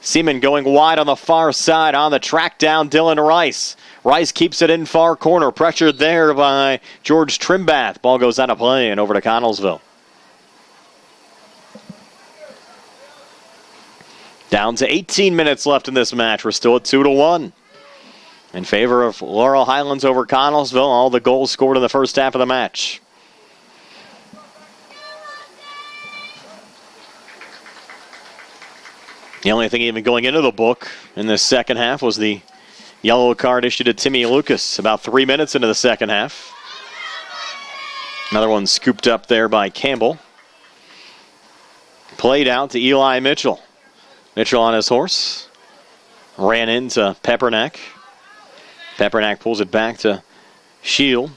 Seaman going wide on the far side on the track down Dylan Rice. Rice keeps it in far corner. Pressured there by George Trimbath. Ball goes out of play and over to Connellsville. Down to 18 minutes left in this match. We're still at 2-1. In favor of Laurel Highlands over Connellsville. All the goals scored in the first half of the match. The only thing even going into the book in this second half was the yellow card issued to Timmy Lucas about 3 minutes into the second half. Another one scooped up there by Campbell. Played out to Eli Mitchell. Mitchell on his horse. ran into Peppernack. Peppernack pulls it back to Shield.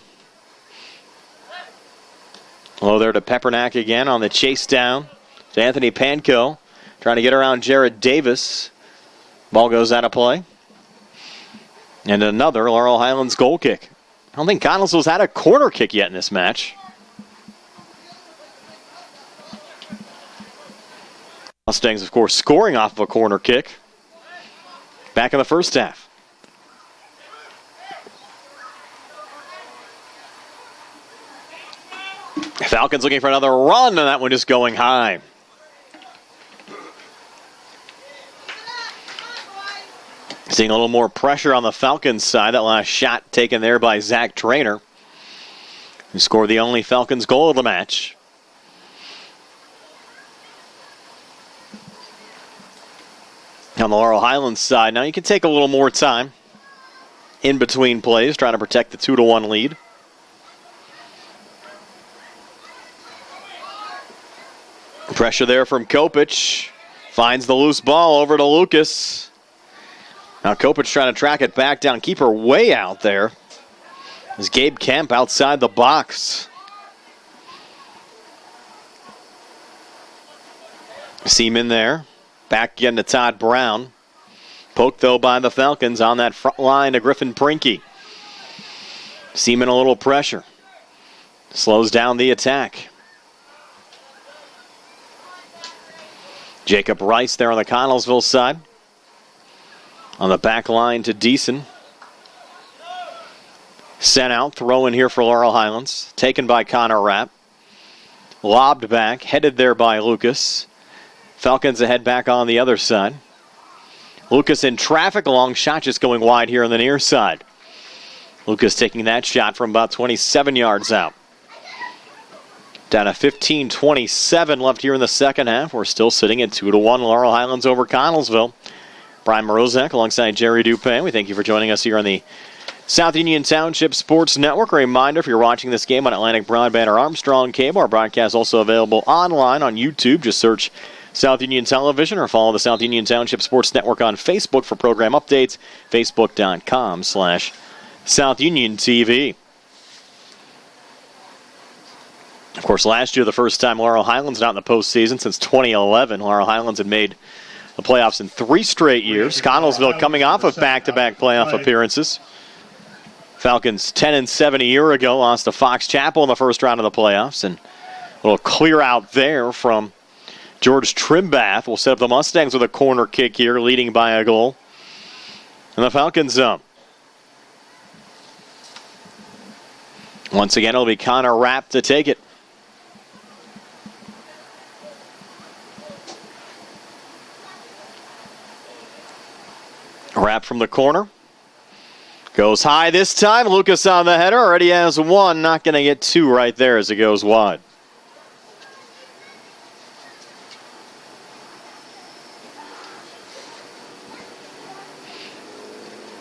Low there to Peppernack again on the chase down to Anthony Panko. Trying to get around Jared Davis. Ball goes out of play. And another Laurel Highlands goal kick. I don't think Connellsville's had a corner kick yet in this match. Mustangs, of course, scoring off of a corner kick. Back in the first half. Falcons looking for another run, and that one just going high. Seeing a little more pressure on the Falcons side. That last shot taken there by Zach Trainer, who scored the only Falcons goal of the match. On the Laurel Highlands side, now you can take a little more time in between plays, trying to protect the 2-1 lead. Pressure there from Kopich. Finds the loose ball over to Lucas. Now Kopich trying to track it back down. Keeper way out there. As Gabe Kemp outside the box. Seaman there. Back again to Todd Brown. Poked though by the Falcons on that front line to Griffin Prinky. Seaman a little pressure. Slows down the attack. Jacob Rice there on the Connellsville side. On the back line to Deason. Sent out, throw in here for Laurel Highlands. Taken by Connor Rapp. Lobbed back, headed there by Lucas. Falcons ahead back on the other side. Lucas in traffic, a long shot just going wide here on the near side. Lucas taking that shot from about 27 yards out. Down to 15:27 left here in the second half. We're still sitting at 2-1 Laurel Highlands over Connellsville. Brian Morozak alongside Jerry Dupin. We thank you for joining us here on the South Union Township Sports Network. A reminder, if you're watching this game on Atlantic Broadband or Armstrong Cable, our broadcast is also available online on YouTube. Just search South Union Television or follow the South Union Township Sports Network on Facebook for program updates. Facebook.com/South Union TV. Of course, last year, the first time Laurel Highlands not in the postseason since 2011. Laurel Highlands had made the playoffs in 3 straight years. Connellsville coming off of back-to-back playoff appearances. Falcons 10-7 a year ago, lost to Fox Chapel in the first round of the playoffs. And a little clear out there from George Trimbath will set up the Mustangs with a corner kick here, leading by a goal. And the Falcons once again, it'll be Connor Rapp to take it. Rapp from the corner. Goes high this time. Lucas on the header. Already has 1. Not going to get 2 right there as it goes wide.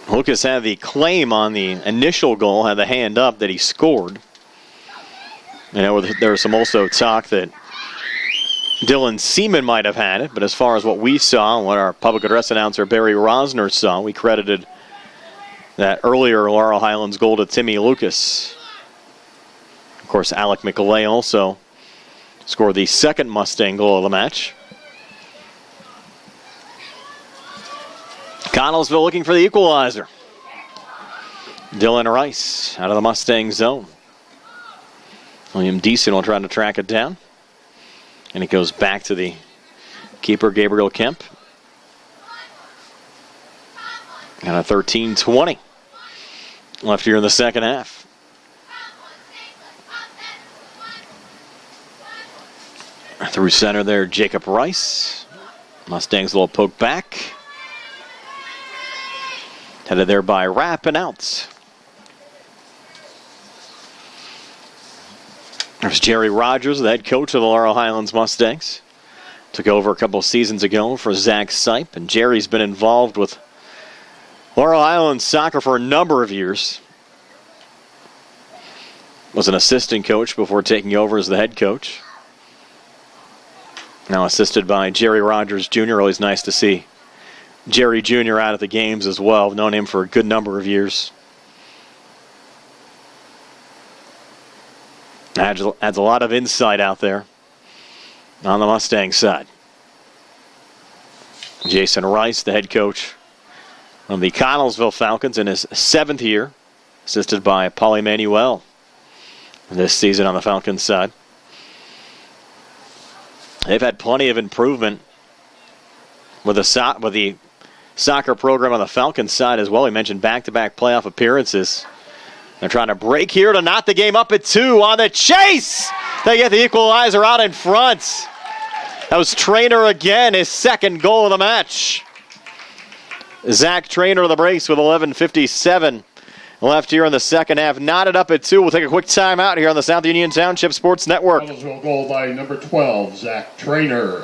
Lucas had the claim on the initial goal, had the hand up that he scored. You know, there was some also talk that Dylan Seaman might have had it, but as far as what we saw, what our public address announcer Barry Rosner saw, we credited that earlier Laurel Highlands goal to Timmy Lucas. Of course, Alec McAlay also scored the second Mustang goal of the match. Connellsville looking for the equalizer. Dylan Rice out of the Mustang zone. William Deason will try to track it down. And it goes back to the keeper, Gabriel Kemp. And a 13:20 left here in the second half. Through center there, Jacob Rice. Mustangs a little poke back. Headed there by Rapp and out. There's Jerry Rogers, the head coach of the Laurel Highlands Mustangs. Took over a couple seasons ago for Zach Sipe, and Jerry's been involved with Laurel Highlands soccer for a number of years. Was an assistant coach before taking over as the head coach. Now assisted by Jerry Rogers Jr. Always nice to see Jerry Jr. out at the games as well. I've known him for a good number of years. Adds a lot of insight out there on the Mustang side. Jason Rice, the head coach of the Connellsville Falcons in his 7th year, assisted by Paul Emanuel this season on the Falcons side. They've had plenty of improvement with the soccer program on the Falcons side as well. We mentioned back-to-back playoff appearances. They're trying to break here to knot the game up at 2 on the chase. They get the equalizer out in front. That was Trainer again, his 2nd goal of the match. Zach Trainer of the brace with 11:57 left here in the second half. Knotted up at 2. We'll take a quick timeout here on the South Union Township Sports Network. Connellsville goal by number 12, Zach Trainer.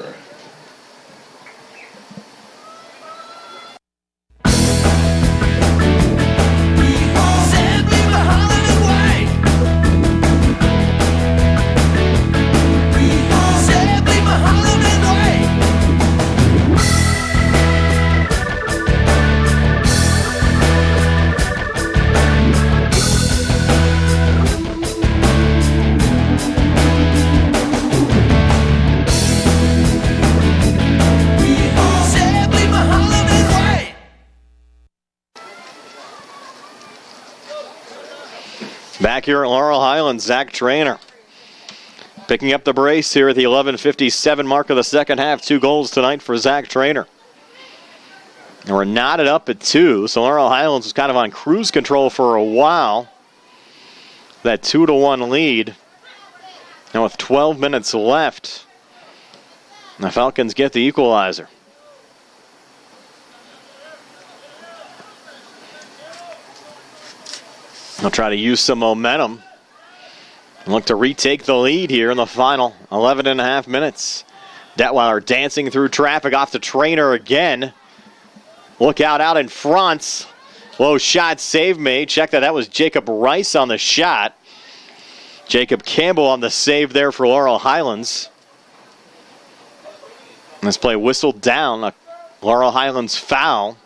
Back here at Laurel Highlands, Zach Trainer picking up the brace here at the 11:57 mark of the second half. 2 goals tonight for Zach Trainer. And we're knotted up at 2, so Laurel Highlands was kind of on cruise control for a while. That 2-1 lead. Now with 12 minutes left, the Falcons get the equalizer. They'll try to use some momentum and look to retake the lead here in the final 11 and a half minutes. Detweiler dancing through traffic off the Trainer again. Look out in front. Low shot save made. Check that. That was Jacob Rice on the shot. Jacob Campbell on the save there for Laurel Highlands. This play whistled down. A Laurel Highlands foul.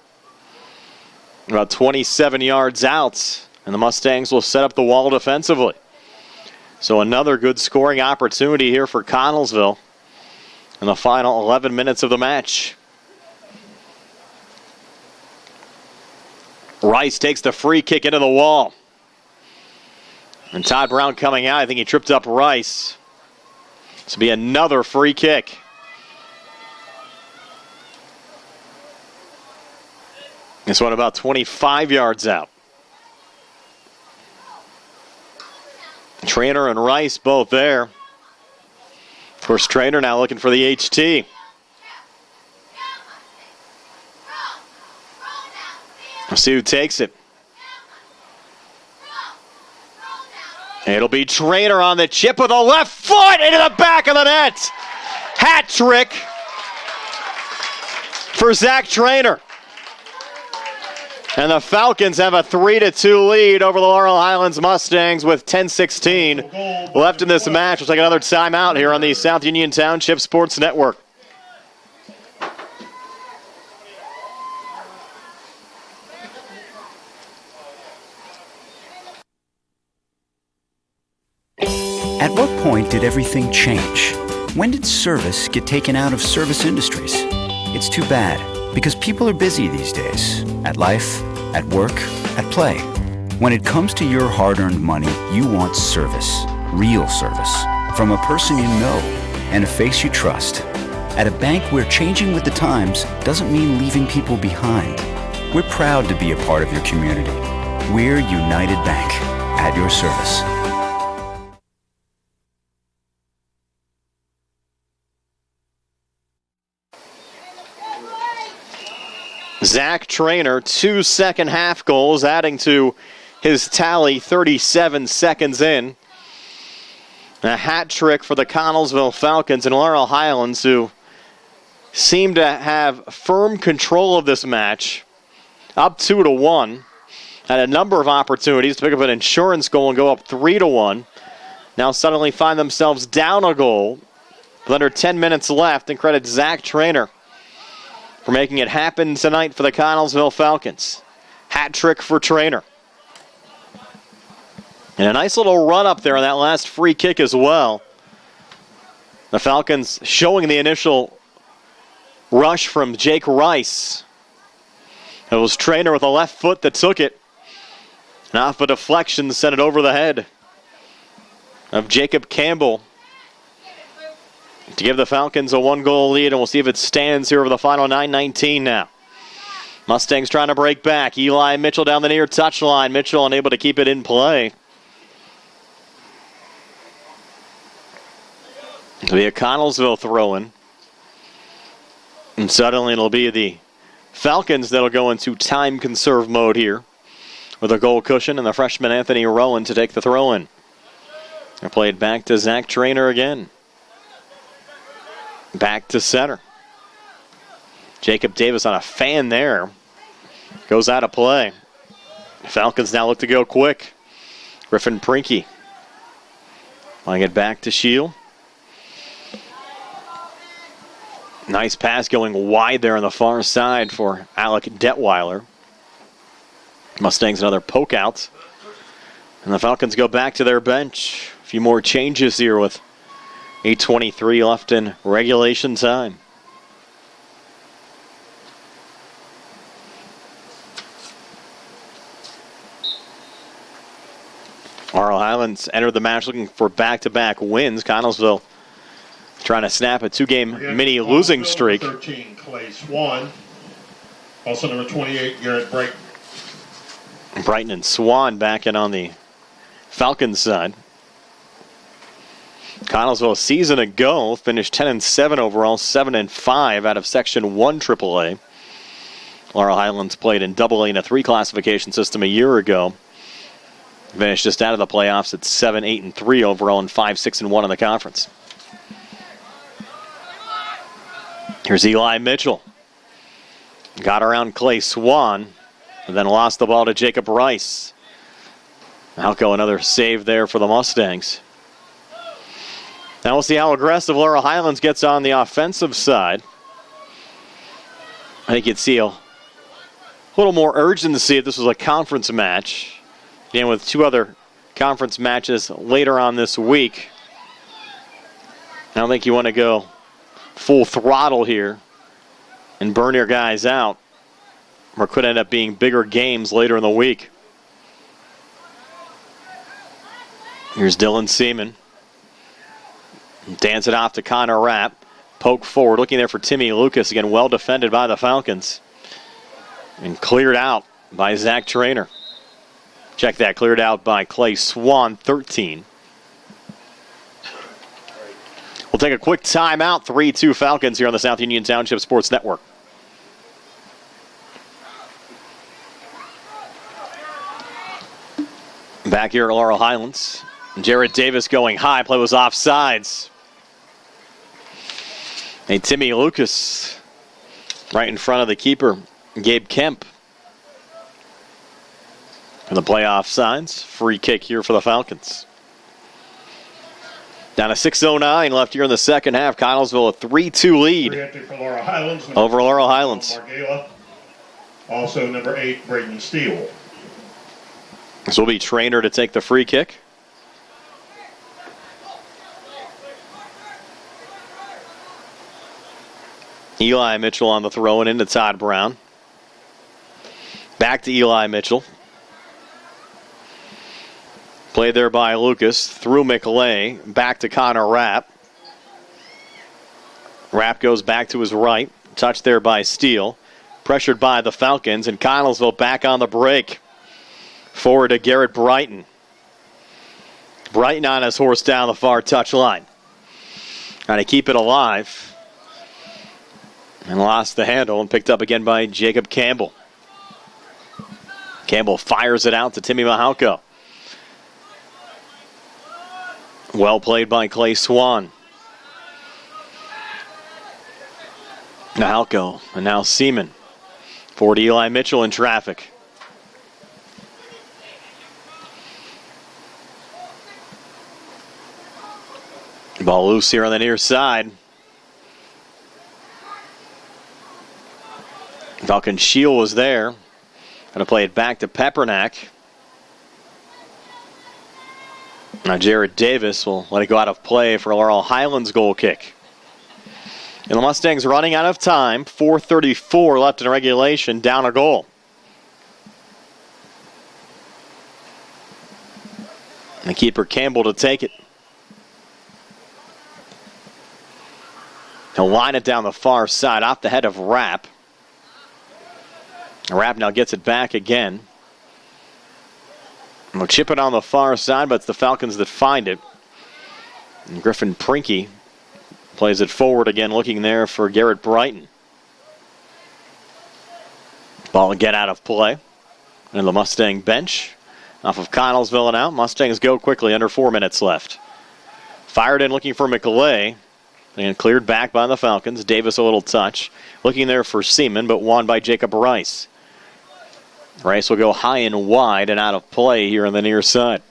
About 27 yards out. And the Mustangs will set up the wall defensively. So another good scoring opportunity here for Connellsville in the final 11 minutes of the match. Rice takes the free kick into the wall. And Todd Brown coming out. I think he tripped up Rice. This will be another free kick. This one about 25 yards out. Trainer and Rice both there. Of course, Trainer now looking for the HT. We'll see who takes it. It'll be Trainer on the chip with a left foot into the back of the net. Hat trick for Zach Trainer. And the Falcons have a 3-2 lead over the Laurel Highlands Mustangs with 10:16 left in this match. We'll take another timeout here on the South Union Township Sports Network. At what point did everything change? When did service get taken out of service industries? It's too bad, because people are busy these days. At life, at work, at play. When it comes to your hard-earned money, you want service. Real service. From a person you know and a face you trust. At a bank where changing with the times doesn't mean leaving people behind. We're proud to be a part of your community. We're United Bank. At your service. Zach Trainer, 2 second half goals, adding to his tally 37 seconds in. A hat trick for the Connellsville Falcons and Laurel Highlands, who seem to have firm control of this match. Up 2-1. Had a number of opportunities to pick up an insurance goal and go up 3-1. Now suddenly find themselves down a goal with under 10 minutes left, and credit Zach Trainer for making it happen tonight for the Connellsville Falcons. Hat trick for Trainer. And a nice little run up there on that last free kick as well. The Falcons showing the initial rush from Jake Rice. It was Trainer with a left foot that took it. And off a deflection sent it over the head of Jacob Campbell to give the Falcons a 1-goal lead, and we'll see if it stands here over the final 9:19 now. Mustangs trying to break back. Eli Mitchell down the near touchline. Mitchell unable to keep it in play. It'll be a Connellsville throw-in. And suddenly it'll be the Falcons that'll go into time conserve mode here with a goal cushion and the freshman Anthony Rowan to take the throw-in. They're played back to Zach Trainer again. Back to center. Jacob Davis on a fan there. Goes out of play. Falcons now look to go quick. Griffin Prinky. Want to get back to Shield. Nice pass going wide there on the far side for Alec Detweiler. Mustangs another poke out. And the Falcons go back to their bench. A few more changes here with 8:23 left in regulation time. Laurel Highlands entered the match looking for back-to-back wins. Connellsville trying to snap a 2-game mini losing streak. 13, Clay Swan. Also number 28, Garrett Brighton. Brighton and Swan back in on the Falcons side. Connellsville a season ago finished 10-7 overall, 7-5 out of Section 1 AAA. Laurel Highlands played in AA in a 3 classification system a year ago. Finished just out of the playoffs at 7-8-3 overall and 5-6-1 in the conference. Here's Eli Mitchell. Got around Clay Swan, and then lost the ball to Jacob Rice. Malco, another save there for the Mustangs. Now we'll see how aggressive Laurel Highlands gets on the offensive side. I think you'd see a little more urgency if this was a conference match. Again, with 2 other conference matches later on this week. I don't think you want to go full throttle here and burn your guys out, or could end up being bigger games later in the week. Here's Dylan Seaman. Dance it off to Connor Rapp. Poke forward, looking there for Timmy Lucas. Again, well defended by the Falcons. And cleared out by Zach Trainer. Check that, cleared out by Clay Swan, 13. We'll take a quick timeout. 3-2 Falcons here on the South Union Township Sports Network. Back here at Laurel Highlands. Jared Davis going high. Play was offsides. And Timmy Lucas right in front of the keeper, Gabe Kemp. And the playoff signs. Free kick here for the Falcons. Down to 6:09 left here in the second half. Connellsville a 3-2 lead over Laurel Highlands. Also number 8, Braden Steele. This will be Trainer to take the free kick. Eli Mitchell on the throw and into Todd Brown. Back to Eli Mitchell. Played there by Lucas. Through McLay. Back to Connor Rapp. Rapp goes back to his right. Touched there by Steele. Pressured by the Falcons. And Connellsville back on the break. Forward to Garrett Brighton. Brighton on his horse down the far touchline. Trying to keep it alive. And lost the handle and picked up again by Jacob Campbell. Campbell fires it out to Timmy Mahalko. Well played by Clay Swan. Mahalko and now Seaman. Forward to Eli Mitchell in traffic. Ball loose here on the near side. Falcon Shield was there. Going to play it back to Peppernack. Now Jared Davis will let it go out of play for Laurel Highlands goal kick. And the Mustangs running out of time. 4:34 left in regulation, down a goal. And the keeper Campbell to take it. He'll line it down the far side off the head of Rapp. Rapp now gets it back again. And they'll chip it on the far side, but it's the Falcons that find it. And Griffin Prinky plays it forward again, looking there for Garrett Brighton. Ball again out of play. And the Mustang bench. Off of Connellsville and out. Mustangs go quickly, under 4 minutes left. Fired in looking for McLay. And cleared back by the Falcons. Davis a little touch. Looking there for Seaman, but won by Jacob Rice. Rice will go high and wide and out of play here on the near side.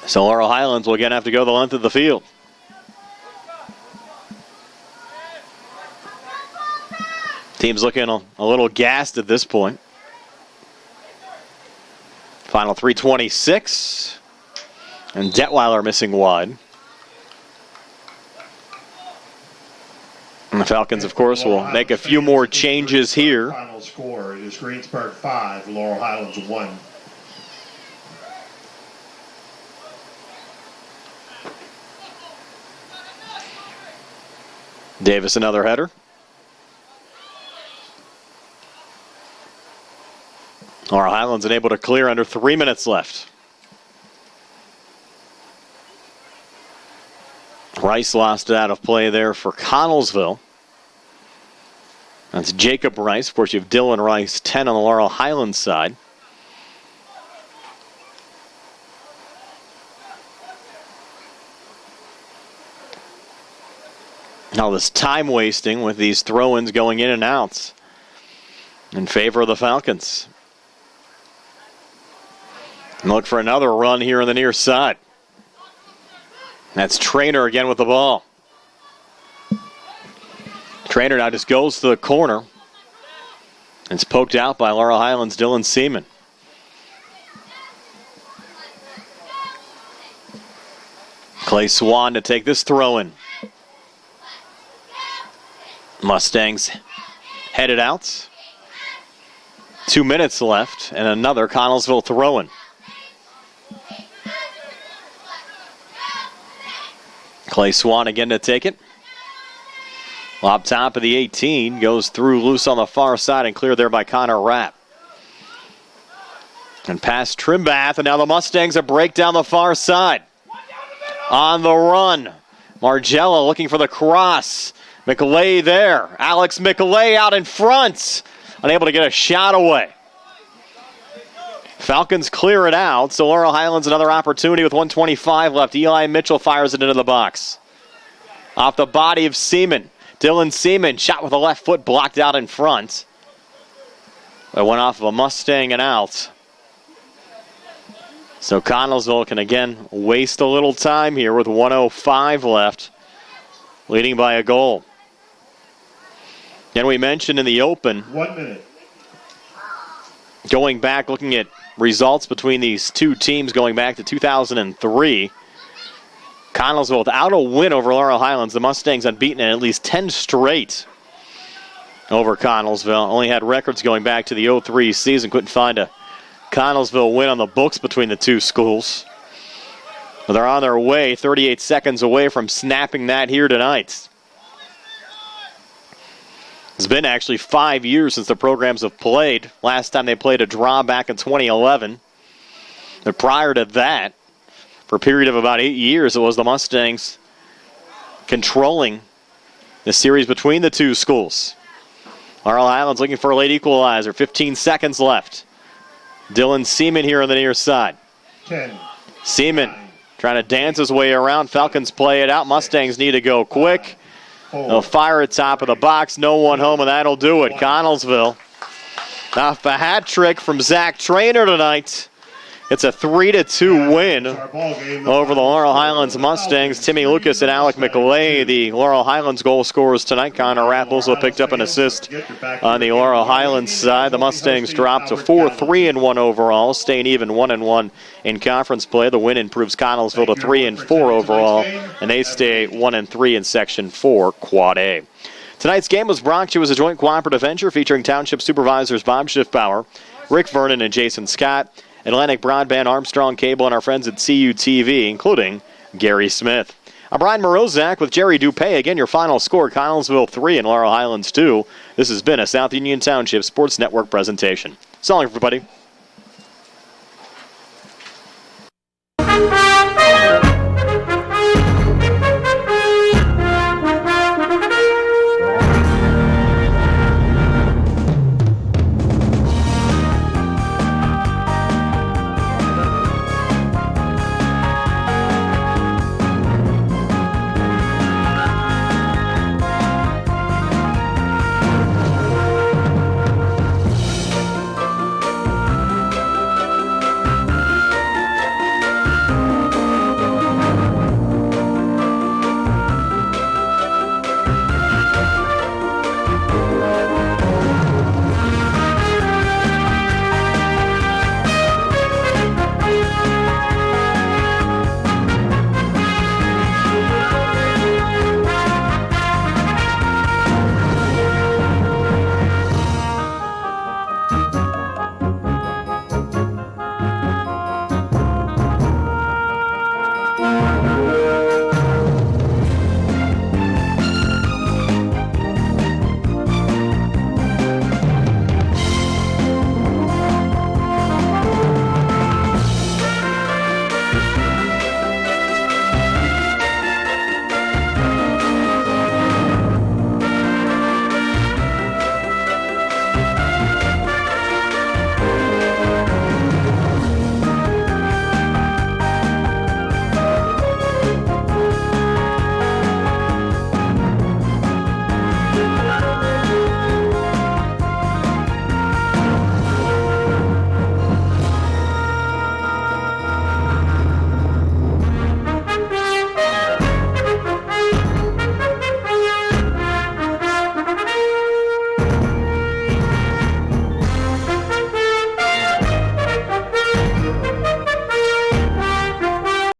So Laurel Highlands will again have to go the length of the field. Team's looking a little gassed at this point. Final 3:26. And Detweiler missing wide. And the Falcons, of course, will make a few more changes here. Final score is Greensburg 5, Laurel Highlands 1. Davis another header. Laurel Highlands unable to clear under 3 minutes left. Rice lost it out of play there for Connellsville. That's Jacob Rice. Of course, you have Dylan Rice, 10 on the Laurel Highlands side. Now this time wasting with these throw-ins going in and out in favor of the Falcons. And look for another run here on the near side. That's Trainer again with the ball. Trainer now just goes to the corner. It's poked out by Laurel Highlands' Dylan Seaman. Clay Swan to take this throw in. Mustangs headed out. 2 minutes left and another Connellsville throw in. Clay Swan again to take it. Lob top of the 18. Goes through loose on the far side and cleared there by Connor Rapp. And past Trimbath, and now the Mustangs a break down the far side. On the run. Margella looking for the cross. McLay there. Alex McLay out in front. Unable to get a shot away. Falcons clear it out, so Laurel Highlands another opportunity with 1:25 left. Eli Mitchell fires it into the box. Off the body of Seaman. Dylan Seaman shot with a left foot blocked out in front. It went off of a Mustang and out. So Connellsville can again waste a little time here with 1:05 left, leading by a goal. And we mentioned in the open, 1 minute. Going back, looking at results between these two teams going back to 2003. Connellsville without a win over Laurel Highlands. The Mustangs unbeaten in at least 10 straight over Connellsville. Only had records going back to the 03 season. Couldn't find a Connellsville win on the books between the two schools. But they're on their way, 38 seconds away from snapping that here tonight. It's been actually 5 years since the programs have played. Last time they played a draw back in 2011. But prior to that, for a period of about 8 years, it was the Mustangs controlling the series between the two schools. Laurel Highlands looking for a late equalizer. 15 seconds left. Dylan Seaman here on the near side. 10. Seaman trying to dance his way around. Falcons play it out. Mustangs need to go quick. They'll fire at top of the box. No one home, and that'll do it. Connellsville off a hat trick from Zach Trainer tonight. It's a 3-2 win over the Laurel Highlands Mustangs. Timmy Lucas and Alec McLeay, the Laurel Highlands goal scorers tonight. Connor Rapp also picked up an assist on the Laurel Highlands side. The Mustangs dropped to 4-3-1 overall, staying even 1-1 in conference play. The win improves Connellsville to 3-4 overall, and they stay 1-3 in Section 4 Quad A. Tonight's game was brought to you as a joint cooperative venture featuring Township Supervisors Bob Schiffbauer, Rick Vernon, and Jason Scott, Atlantic Broadband, Armstrong Cable, and our friends at CUTV, including Gary Smith. I'm Brian Morozak with Jerry Dupay. Again, your final score, Connellsville 3 and Laurel Highlands 2. This has been a South Union Township Sports Network presentation. So long, everybody.